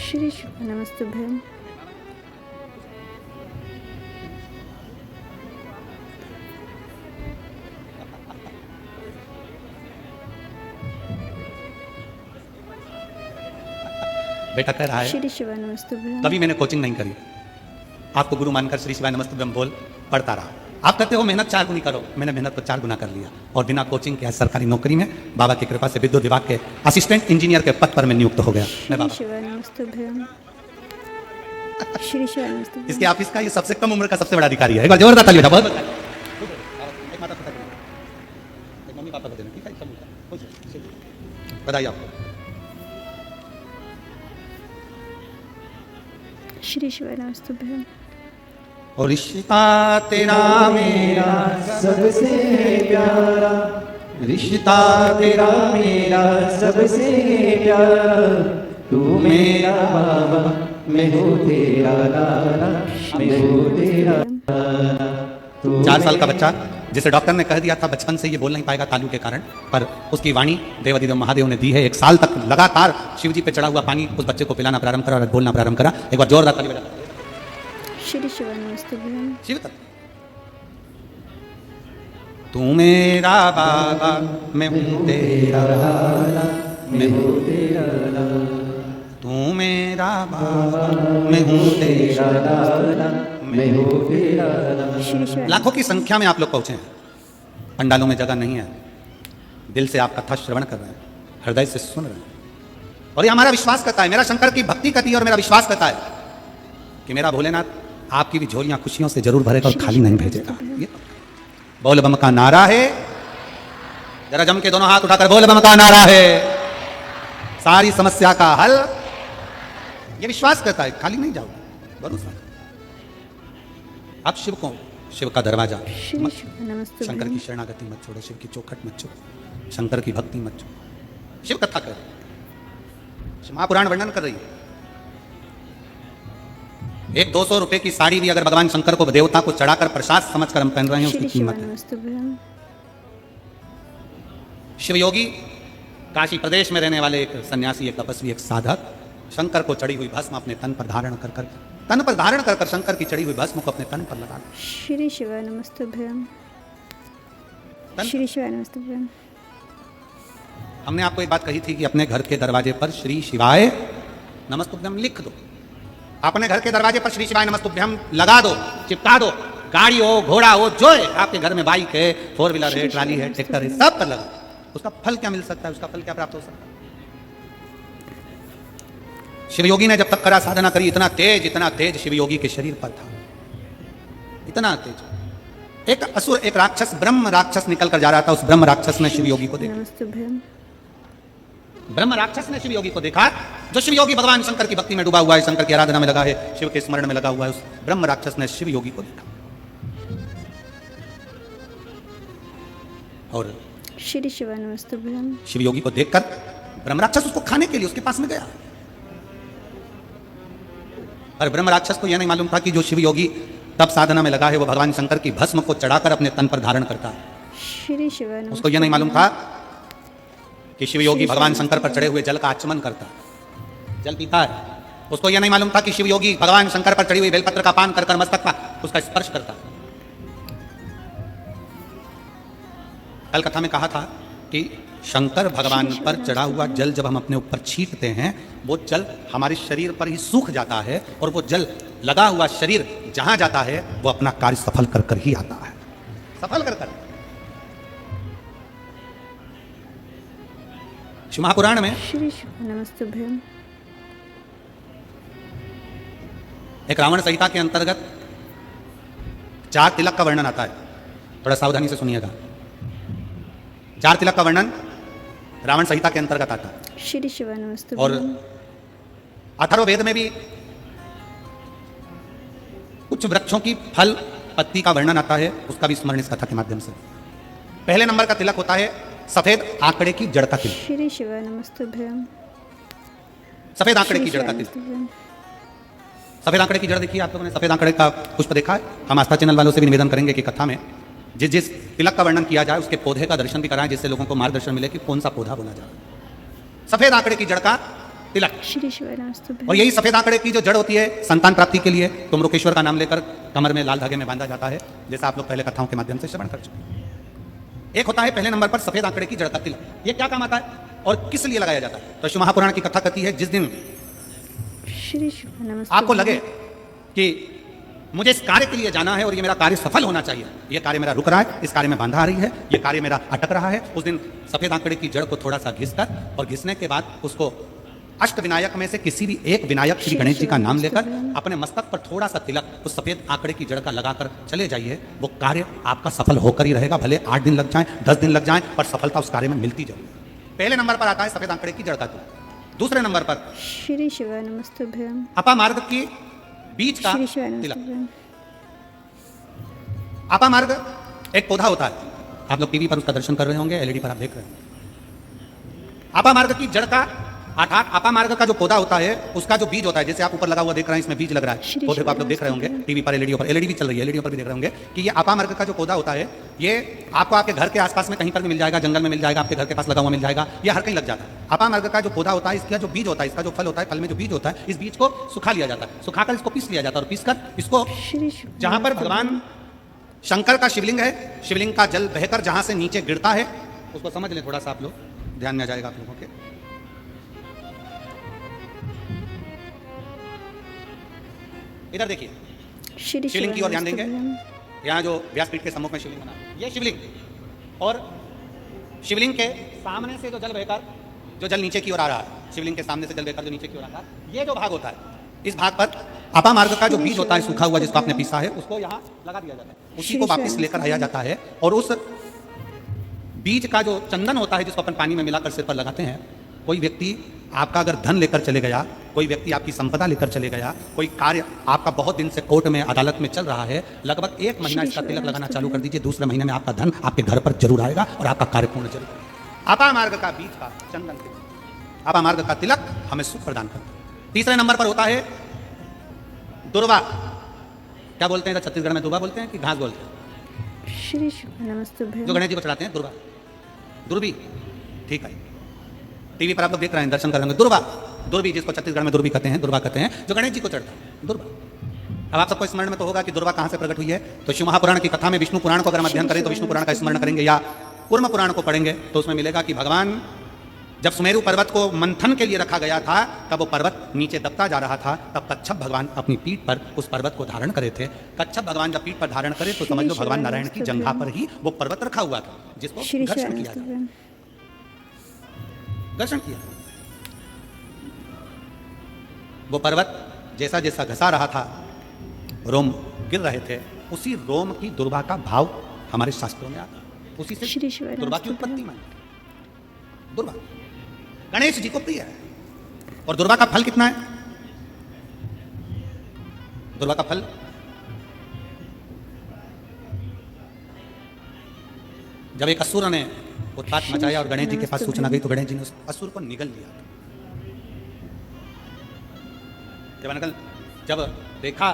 श्री शिव नमस्तुभ्यं। बेटा कह रहा है श्री शिव नमस्तुभ्यं। कभी मैंने कोचिंग नहीं करी, आपको गुरु मानकर श्री शिवाय नमस्तुभ्यं बोल पढ़ता रहा। आप कहते हो मेहनत 4 गुनी करो, मैंने मेहनत को 4 गुना कर लिया और बिना कोचिंग के आज सरकारी नौकरी में बाबा की कृपा से विद्युत विभाग के असिस्टेंट इंजीनियर के पद पर मैं नियुक्त हो गया। मैं श्री बाबा शिव नमस्तुभ्यं। श्री शिव नमस्तुभ्यं। इसके ऑफिस का ये सबसे कम उम्र का सबसे बड़ा अधिकारी है। एक बार जोरदार ताली बजा। बहुत एक माता पिता एक मम्मी पापा को देना, ठीक है? सब मिलकर बधाई आपको। श्री शिव नमस्तुभ्यं। और रिश्ता तेरा मेरा सबसे प्यारा, रिश्ता तेरा मेरा सबसे प्यारा, तू मेरा बाबा मैं हूँ तेरा लाला, मैं हूँ तेरा लाला, तू 4 साल का बच्चा जिसे डॉक्टर ने कह दिया था बचपन से ये बोल नहीं पाएगा तालू के कारण, पर उसकी वाणी देवाधिदेव महादेव ने दी है। 1 साल तक लगातार शिव जी पे चढ़ा हुआ पानी उस बच्चे को पिलाना प्रारंभ करा और बोलना प्रारंभ करा। एक बार जोरदार ताली बजा। श्री शिव नमस्तुभ्यं। शिव तक तू मेरा बाबा मैं हूँ तेरा लाला, मैं हूँ तेरा लाला, तू मेरा बाबा मैं हूँ तेरा लाला, मैं हूँ तेरा लाला। श्री शिव लाखों की संख्या में आप लोग पहुंचे हैं, पंडालों में जगह नहीं है, दिल से आप कथा श्रवण कर रहे हैं, हृदय से सुन रहे हैं, और ये हमारा विश्वास करता है, मेरा शंकर की भक्ति करती है और मेरा विश्वास करता है कि मेरा भोलेनाथ आपकी भी झोलियां खुशियों से जरूर भरेगा और खाली नहीं भेजेगा। ये बोल बम का नारा है, जरा जम के दोनों हाथ उठाकर बोल बम का नारा है, सारी समस्या का हल। ये विश्वास करता है, खाली नहीं जाओगे, भरोसा। आप शिव को, शिव का दरवाजा श्री मत, शिव शंकर नमस्तुभ्यं। की शरणागति मत छोड़ो, शिव की चौखट मत छोड़ो, शंकर की भक्ति मत छोड़ो। शिव कथा कर, महापुराण वर्णन कर रही है। एक 200 रुपए की साड़ी भी अगर भगवान शंकर को, देवता को चढ़ाकर प्रसाद समझकर हम पहन रहे हैं, उसकी श्री शिव कीमत है। नमस्तुभ्यं। शिव योगी काशी प्रदेश में रहने वाले एक सन्यासी, एक तपस्वी, एक साधक शंकर को चढ़ी हुई भस्म अपने तन पर धारण कर कर तन पर धारण कर कर शंकर की चढ़ी हुई भस्म को अपने तन पर लगा। श्री शिव नमस्तुभ्यं। तन- श्री शिव नमस्तुभ्यं। हमने आपको एक बात कही थी कि अपने घर के दरवाजे पर श्री शिवाय नमस्तुभ्यम लिख दो। अपने घर के दरवाजे पर श्री शिवाय नमस्तुभ्यम लगा दो, चिपका दो। गाड़ी हो, घोड़ा हो, जो है आपके घर में, बाइक है, 4 व्हीलर है, ट्राली है, ट्रैक्टर है, सब पर लगा। उसका फल क्या मिल सकता है? उसका फल क्या प्राप्त हो सकता है? शिव योगी ने जब तक करा साधना करी, इतना तेज शिव योगी के शरीर पर था, इतना तेज। एक असुर, एक राक्षस, ब्रह्म राक्षस निकल कर जा रहा था। उस ब्रह्म राक्षस ने शिव योगी को देखा। नमस्तुभ्यं। ब्रह्म राक्षस ने शिव योगी को देखा, जो शिव योगी भगवान शंकर की भक्ति में डूबा हुआ है, शंकर की आराधना में लगा है, शिव के स्मरण में लगा हुआ है। उस ब्रह्म राक्षस ने शिव योगी को देखा और श्री शिव नमस्तुभ्यं। शिव योगी को देखकर ब्रह्म राक्षस उसको खाने के लिए उसके पास में गया। पर ब्रह्म राक्षस को यह नहीं मालूम था कि जो शिव योगी तब साधना में लगा है, वो भगवान शंकर की भस्म को चढ़ाकर अपने तन पर धारण करता है। श्री शिव नमस्तुभ्यं। उसको यह नहीं मालूम था कि शिव योगी भगवान शंकर पर चढ़े हुए जल का आचमन करता है, जल पीता है। उसको यह नहीं मालूम था कि शिव योगी भगवान शंकर पर चढ़ी हुई बेलपत्र का पान कर मस्तक पर उसका स्पर्श करता है। कल कथा में कहा था कि शंकर भगवान पर चढ़ा हुआ जल जब हम अपने ऊपर छींटते हैं, वो जल हमारे शरीर पर ही सूख जाता है और वो जल लगा हुआ शरीर जहां जाता है वो अपना कार्य सफल कर कर ही आता है, सफल कर कर। शिव महापुराण में श्री शिव नमस्तुभ्यं। एक रावण संहिता के अंतर्गत 4 तिलक का वर्णन आता है। थोड़ा सावधानी से सुनिएगा। 4 तिलक का वर्णन रावण संहिता के अंतर्गत आता है। श्री शिव और नमस्तुभ्यं। अथर्ववेद में भी कुछ वृक्षों की फल पत्ती का वर्णन आता है, उसका भी स्मरण इस कथा के माध्यम से। पहले नंबर का तिलक होता है सफेद आंकड़े की जड़ का तिलक। श्री शिवाय नमस्तुभ्यम। सफेद आंकड़े श्री की जड़ का शिवाय तिलक। नमस्तुभ्यम। सफेद आंकड़े की जड़ देखिए, आप लोगों ने सफेद आंकड़े का पुष्प देखा है। हम आस्था चैनल वालों से भी निवेदन करेंगे कि कथा में जिस जिस तिलक का वर्णन किया जाए उसके पौधे का दर्शन भी कराएं, जिससे लोगों को मार्गदर्शन मिले कि कौन सा पौधा बोला जा रहा है। सफेद आंकड़े की जड़ का तिलक। श्री शिवाय नमस्तुभ्यम। और यही सफेद आंकड़े की जो जड़ होती है संतान प्राप्ति के लिए तुम्रुकेश्वर का नाम लेकर कमर में लाल धागे में बांधा जाता है, जैसा आप लोग पहले कथाओं के माध्यम से श्रवण कर चुके हैं। एक होता है पहले नंबर पर सफेद आंकड़े की जड़ का तिलक। ये क्या काम आता है और किस लिए लगाया जाता है? तो शिव महापुराण की कथा कहती है, जिस दिन श्री शिवाय नमस्तुभ्यम। आपको लगे कि मुझे इस कार्य के लिए जाना है और ये मेरा कार्य सफल होना चाहिए, ये कार्य मेरा रुक रहा है, इस कार्य में बांधा आ रही है, ये कार्य मेरा अटक रहा है, उस दिन सफेद आंकड़े की जड़ को थोड़ा सा घिसकर और घिसने के बाद उसको अष्ट विनायक में से किसी भी एक विनायक श्री गणेश जी का नाम लेकर अपने मस्तक पर थोड़ा सा तिलक उस सफेद आंकड़े की जड़ का लगाकर चले जाइए। वो कार्य आपका सफल होकर ही रहेगा, भले 8 दिन लग जाएं, 10 दिन लग जाएं, पर सफलता उस कार्य में मिलती जरूर। पहले नंबर पर आता है सफेद आंकड़े की जड़ का तिलक। दूसरे नंबर पर श्री शिवाय नमस्तुभ्यम। अपामार्ग की बीज का श्री शिवाय तिलक। नमस्तुभ्यम। अपामार्ग एक पौधा होता है, आप लोग टीवी पर उसका दर्शन कर रहे होंगे, एलईडी पर आप देख रहे होंगे। अपामार्ग की जड़ का अर्थात अपामार्ग का जो पौधा होता है उसका जो बीज होता है, जैसे आप ऊपर लगा हुआ देख रहे हैं, इसमें बीज लग रहा है, पौधे को आप लोग देख रहे होंगे टीवी पर, एलईडी पर, एलईडी भी चल रही है, एलईडी पर भी देख रहे होंगे कि ये अपामार्ग का जो पौधा होता है ये आपको आपके घर के आसपास में कहीं पर भी मिल जाएगा, जंगल में मिल जाएगा, आपके घर के पास लगा हुआ मिल जाएगा, ये हर कहीं लग जाता है। अपामार्ग का जो पौधा होता है, इसका जो बीज होता है, इसका जो फल होता है, फल में जो बीज होता है, इस बीज को सुखा लिया जाता है, सुखाकर इसको पीस लिया जाता है और पीसकर इसको श्री शिवाय जहां पर भगवान शंकर का शिवलिंग है, शिवलिंग का जल बहकर जहां से नीचे गिरता है, उसको समझ लें थोड़ा सा, आप लोग ध्यान में आ जाएगा आप लोगों के। इधर देखिए, श्री शिवलिंग की ओर ध्यान देंगे। नमस्तुभ्यम। यहाँ जो व्यासपीठ के सम्मुख में शिवलिंग बना है, ये शिवलिंग और शिवलिंग के सामने से जो जल बहकर जो जल नीचे की ओर आ रहा है, शिवलिंग के सामने से जल बहकर जो नीचे की ओर आ रहा है, ये जो भाग होता है, इस भाग पर अपामार्ग का जो बीज होता है सूखा हुआ जिसको आपने पीसा है, उसको यहाँ लगा दिया जाता है, उसी को वापस लेकर आया जाता है और उस बीज का जो चंदन होता है जिसको अपन पानी में मिलाकर सिर पर लगाते हैं, कोई व्यक्ति आपका अगर धन लेकर चले गया, कोई व्यक्ति आपकी संपदा लेकर चले गया, कोई कार्य आपका बहुत दिन से कोर्ट में अदालत में चल रहा है, लगभग 1 महीना इसका तिलक लगाना चालू कर दीजिए, दूसरे महीने में आपका धन आपके घर पर जरूर आएगा और आपका कार्य पूर्ण जरूर होगा। अपामार्ग का बीज का चंदन तिलक, अपामार्ग का तिलक हमें सुख प्रदान करता है। तीसरे नंबर पर होता है दुर्वा। क्या बोलते हैं छत्तीसगढ़ में, दुर्वा बोलते हैं कि घास बोलते हैं? श्री शिवाय नमस्तुभ्यम। जो गणेश जी को चढ़ाते हैं दुर्वा, दुर्बी, ठीक है, टीवी पर आप लोग देख रहे हैं, दर्शन कर रहे होंगे। दुर्वा, दुर्बी, जिसको छत्तीसगढ़ में दुर्बी कहते हैं, दुर्वा कहते हैं, जो गणेश जी को चढ़ता है, दुर्वा। अब आप सबको स्मरण में तो होगा कि दुर्वा कहाँ से प्रकट हुई है। तो शिव महापुराण की कथा में विष्णु पुराण को अगर हम अध्ययन करें तो विष्णु पुराण का स्मरण करेंगे या कूर्म पुराण को पढ़ेंगे तो उसमें मिलेगा कि भगवान जब सुमेरु पर्वत को मंथन के लिए रखा गया था, तब वो पर्वत नीचे दबता जा रहा था, तब कच्छप भगवान अपनी पीठ पर उस पर्वत को धारण करे थे। कच्छप भगवान जब पीठ पर धारण करे तो समझ लो भगवान नारायण की जंघा पर ही वो पर्वत रखा हुआ था, जिसको श्री शिवाय दर्शन किया था, नमस्तुभ्यम। दर्शन किया। वो पर्वत जैसा जैसा घसा रहा था, रोम गिर रहे थे, उसी रोम की दुर्वा का भाव हमारे शास्त्रों में आता, उसी से श्री शिवाय दुर्वा की नमस्तुभ्यम। उत्पत्ति मानी। दुर्वा गणेश जी को प्रिय है। और दुर्वा का फल कितना है? दुर्वा का फल जब एक असुर ने उत्पात मचाया और गणेश जी के पास सूचना गई तो गणेश जी ने उस असुर को निगल लिया। जब देखा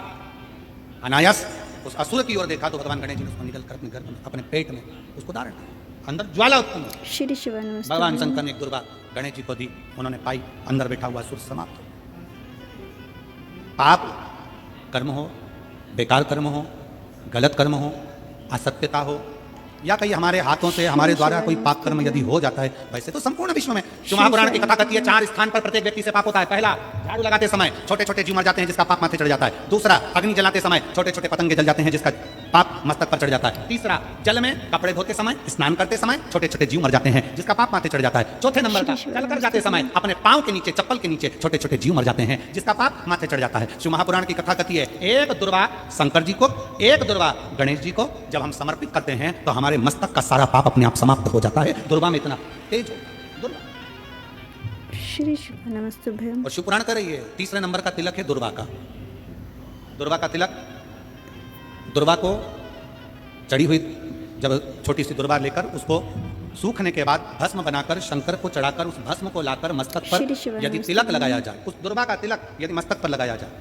अनायास उस असुर की ओर देखा तो भगवान गणेश जी ने उसको निगल कर अपने घर में अपने पेट में उसको धारण किया, अंदर ज्वाला उत्पन्न हुई। श्री शिवाय नमस्तुभ्यम। भगवान शंकर ने एक दुर्वा गणेश जी को दी, उन्होंने पाई, अंदर बैठा हुआ असुर समाप्त। पाप कर्म हो, बेकार कर्म हो, गलत कर्म हो, असत्यता हो, या कहीं हमारे हाथों से हमारे द्वारा कोई पाप कर्म यदि हो जाता है, वैसे तो संपूर्ण विश्व में शिव महापुराण की कथा कहती है 4 स्थान पर प्रत्येक व्यक्ति से पाप होता है। पहला, झाड़ू लगाते समय छोटे छोटे जीव मर जाते हैं जिसका पाप माथे चढ़ जाता है। दूसरा, अग्नि जलाते समय छोटे छोटे पतंगे जल जाते हैं जिसका पाप मस्तक पर चढ़ जाता है। तीसरा, जल में कपड़े धोते समय, स्नान करते समय छोटे छोटे जीव मर जाते हैं जिसका पाप माथे चढ़ जाता है। चौथे नंबर का, चल कर जाते समय अपने पांव के नीचे, चप्पल के नीचे छोटे छोटे जीव मर जाते हैं जिसका पाप माथे चढ़ जाता है। शिव महापुराण की कथा कहती है एक दुर्वा शंकर जी को, एक दुर्वा गणेश जी को जब हम समर्पित करते हैं तो हमारे मस्तक का सारा पाप अपने आप समाप्त हो जाता है। दुर्वा में इतना तेज हो, दुर्वा। श्री शिवाय नमस्तुभ्यम। और शिवपुराण कर रही है तीसरे नंबर का तिलक है दुर्वा का। दुर्वा का तिलक, दुर्वा को चढ़ी हुई जब छोटी सी दुर्वा लेकर उसको सूखने के बाद भस्म बनाकर शंकर को चढ़ाकर उस भस्म को लाकर मस्तक श्री पर शिवाय यदि नमस्तुभ्यं। तिलक लगाया जाए, उस दुर्वा का तिलक यदि मस्तक पर लगाया जाए,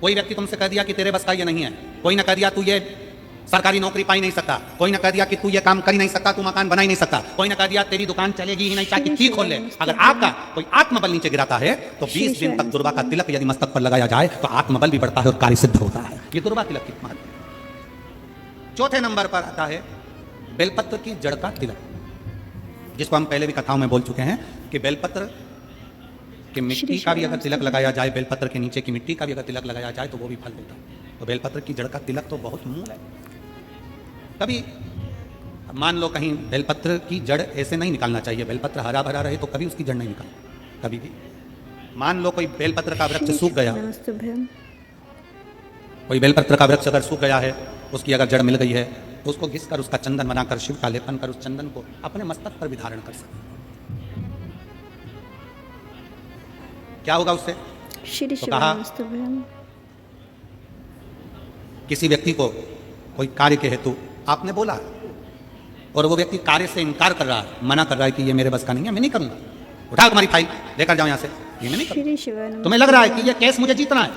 कोई व्यक्ति तुमसे कह दिया कि तेरे बस का ये नहीं है, कोई ने कह दिया तू ये सरकारी नौकरी पा ही नहीं सकता, कोई ने कह दिया कि तू ये काम कर ही नहीं सकता, तू मकान बना ही नहीं सकता, कोई ने कह दिया तेरी दुकान चलेगी ही नहीं, चाहे की खोल ले, अगर आपका कोई आत्मबल नीचे गिराता है तो 20 दिन तक दुर्वा का तिलक यदि मस्तक पर लगाया जाए तो आत्मबल भी बढ़ता है और कार्य सिद्ध होता है। ये दुर्वा तिलक की महत्व है। चौथे नंबर पर आता है बेलपत्र की जड़ का तिलक, जिसको हम पहले भी कथाओं में बोल चुके हैं कि बेलपत्र की मिट्टी का भी अगर तिलक लगाया जाए, बेलपत्र के नीचे की मिट्टी का भी अगर तिलक लगाया जाए तो वो भी फल देता है। तो बेलपत्र की जड़ का तिलक तो बहुत मूल है। कभी मान लो कहीं बेलपत्र की जड़ ऐसे नहीं निकालना चाहिए, बेलपत्र हरा भरा रहे तो कभी उसकी जड़ नहीं निकालना, कभी भी। मान लो कोई बेलपत्र का वृक्ष सूख गया, नमस्तुभ्यं। कोई बेलपत्र का वृक्ष अगर सूख गया है, उसकी अगर जड़ मिल गई है तो उसको घिस कर उसका चंदन बनाकर शिव का लेपन कर उस चंदन को अपने मस्तक पर भी धारण कर सकते। क्या होगा उससे? श्री तो शिवाय कहा नमस्तुभ्यं। किसी व्यक्ति को कोई कार्य के हेतु आपने बोला और वो व्यक्ति कार्य से इनकार कर रहा है, मना कर रहा है कि ये मेरे बस का नहीं है, मैं नहीं करूंगा, उठाओ तुम्हारी फाइल लेकर जाओ यहाँ से, ये मैं नहीं करूंगा। श्री शिवाय नमस्तुभ्यं। तुम्हें लग रहा है कि ये केस मुझे जीतना है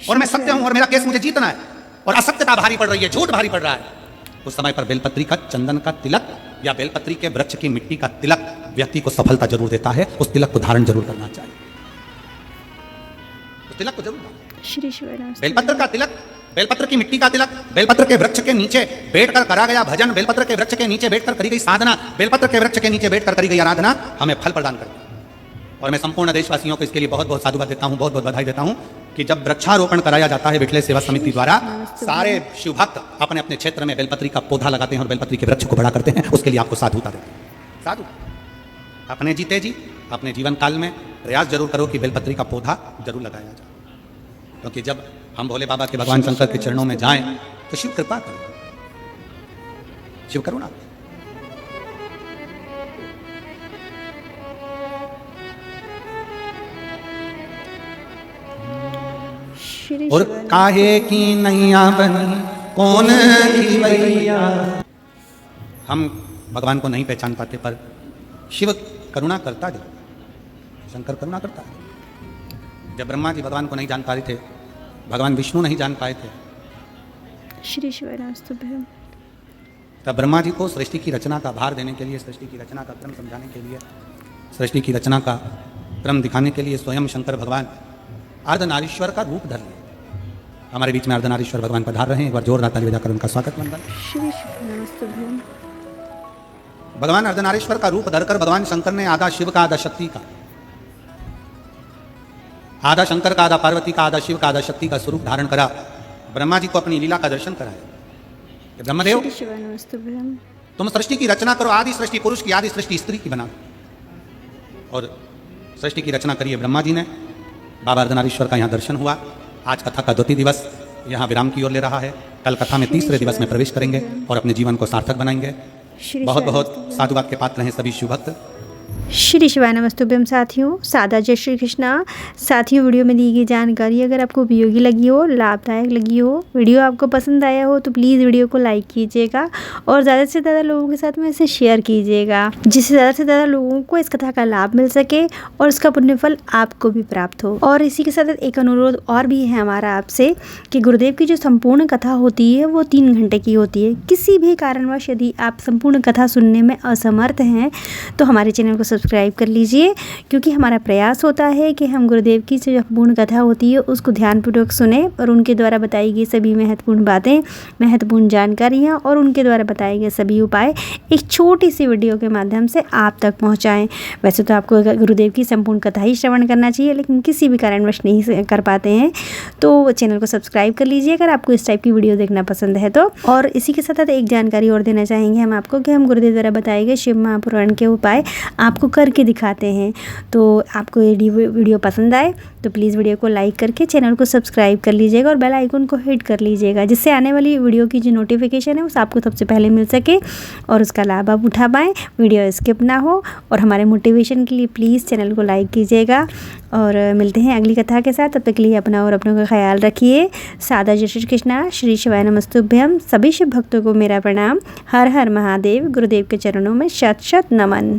और मैं सत्य हूं और मेरा केस मुझे जीतना है और असत्यता भारी पड़ रही है, झूठ भारी पड़ रहा है, उस समय पर बेलपत्री का चंदन का तिलक या बेलपत्री के वृक्ष की मिट्टी का तिलक व्यक्ति को सफलता जरूर देता है। उस तिलक को धारण जरूर करना चाहिए, उस तिलक को जरूर। श्री शिवाय नमस्तुभ्यं। बेलपत्र का तिलक, बेलपत्र की मिट्टी का तिलक, बेलपत्र के वृक्ष के नीचे बैठकर करा गया भजन, बेलपत्र के वृक्ष के नीचे बैठकर करी गई साधना, बेलपत्र के वृक्ष के नीचे बैठकर करी गई आराधना हमें फल प्रदान करती है। और मैं संपूर्ण देशवासियों को इसके लिए बहुत बहुत साधुवाद देता हूं, बहुत बहुत बधाई देता हूं कि जब वृक्षारोपण कराया जाता है विठले सेवा समिति द्वारा, सारे शिव भक्त अपने अपने क्षेत्र में बेलपत्री का पौधा लगाते हैं और बेलपत्री के वृक्ष को बड़ा करते हैं। उसके लिए आपको साधुता देते हैं। साधु अपने जीते जी अपने जीवन काल में प्रयास जरूर करो कि बेलपत्री का पौधा जरूर लगाया जाए, क्योंकि जब हम भोले बाबा के भगवान शंकर के चरणों में जाएं तो शिव कृपा करें, शिव करुणा। श्री और शिवाय काहे की नैया बनी कौन भैया। हम भगवान को नहीं पहचान पाते पर शिव करुणा करता है, शंकर करुणा करता है। जब ब्रह्मा जी भगवान को नहीं जान पा रहे थे, भगवान विष्णु नहीं जान पाए थे, श्री शिवाय नमस्तुभ्यं। तब ब्रह्मा जी को सृष्टि की रचना का भार देने के लिए, सृष्टि की रचना का क्रम समझाने के लिए, सृष्टि की रचना का क्रम दिखाने के लिए स्वयं शंकर भगवान अर्धनारीश्वर का रूप धर लिए। हमारे बीच में अर्धनारीश्वर भगवान पधार रहे हैं, एक बार जोरदार ताली बजाकर उनका स्वागत मंडल। श्री शिवाय नमस्तुभ्यं। भगवान अर्धनारीश्वर का रूप धरकर भगवान शंकर ने आधा शिव का, आधा शक्ति का, आधा शंकर का, आधा पार्वती का, आधा शिव का, आधा शक्ति का स्वरूप धारण करा। ब्रह्मा जी को अपनी लीला का दर्शन कराया। ब्रह्मदेव श्री शिवाय नमस्तुभ्यं। तुम सृष्टि की रचना करो, आदि सृष्टि पुरुष की, आदि सृष्टि स्त्री की बना। और सृष्टि की रचना करिए ब्रह्मा जी ने। बाबा अर्धनारीश्वर का यहाँ दर्शन हुआ। आज कथा का द्वितीय दिवस यहाँ विराम की ओर ले रहा है। कल कथा में तीसरे दिवस में प्रवेश करेंगे और अपने जीवन को सार्थक बनाएंगे। श्री बहुत शिवाय बहुत नमस्तुभ्यं। साधुवाद के पात्र हैं सभी शिव भक्त। श्री शिवाय नमस्तुभ्यं। साथियों, सादा जय श्री कृष्णा। साथियों, वीडियो में दी गई जानकारी अगर आपको उपयोगी लगी हो, लाभदायक लगी हो, वीडियो आपको पसंद आया हो तो प्लीज़ वीडियो को लाइक कीजिएगा और ज़्यादा से ज़्यादा लोगों के साथ में इसे शेयर कीजिएगा, जिससे ज़्यादा से ज़्यादा लोगों को इस कथा का लाभ मिल सके और इसका पुण्यफल आपको भी प्राप्त हो। और इसी के साथ एक अनुरोध और भी है हमारा आपसे कि गुरुदेव की जो संपूर्ण कथा होती है वो 3 घंटे की होती है। किसी भी कारणवश यदि आप संपूर्ण कथा सुनने में असमर्थ हैं तो हमारे चैनल को सब्सक्राइब कर लीजिए, क्योंकि हमारा प्रयास होता है कि हम गुरुदेव की जो पूर्ण कथा होती है उसको ध्यानपूर्वक सुने और उनके द्वारा बताई गई सभी महत्वपूर्ण बातें, महत्वपूर्ण जानकारियाँ और उनके द्वारा बताए गए सभी उपाय एक छोटी सी वीडियो के माध्यम से आप तक पहुँचाएँ। वैसे तो आपको गुरुदेव की संपूर्ण कथा ही श्रवण करना चाहिए, लेकिन किसी भी कारणवश नहीं कर पाते हैं तो चैनल को सब्सक्राइब कर लीजिए अगर आपको इस टाइप की वीडियो देखना पसंद है तो। और इसी के साथ एक जानकारी और देना चाहेंगे हम आपको कि हम गुरुदेव द्वारा बताए गए शिव महापुराण के उपाय आपको करके दिखाते हैं। तो आपको ये वीडियो पसंद आए तो प्लीज़ वीडियो को लाइक करके चैनल को सब्सक्राइब कर लीजिएगा और बेल आइकन को हिट कर लीजिएगा, जिससे आने वाली वीडियो की जो नोटिफिकेशन है उस आपको सबसे पहले मिल सके और उसका लाभ आप उठा पाएँ, वीडियो स्किप ना हो। और हमारे मोटिवेशन के लिए प्लीज़ चैनल को लाइक कीजिएगा और मिलते हैं अगली कथा के साथ। तब तक के लिए अपना और अपनों का ख्याल रखिए। सादा जय श्री कृष्णा, श्री शिवाय नमस्तुभ्यम। सभी शिव भक्तों को मेरा प्रणाम। हर हर महादेव। गुरुदेव के चरणों में शत शत नमन।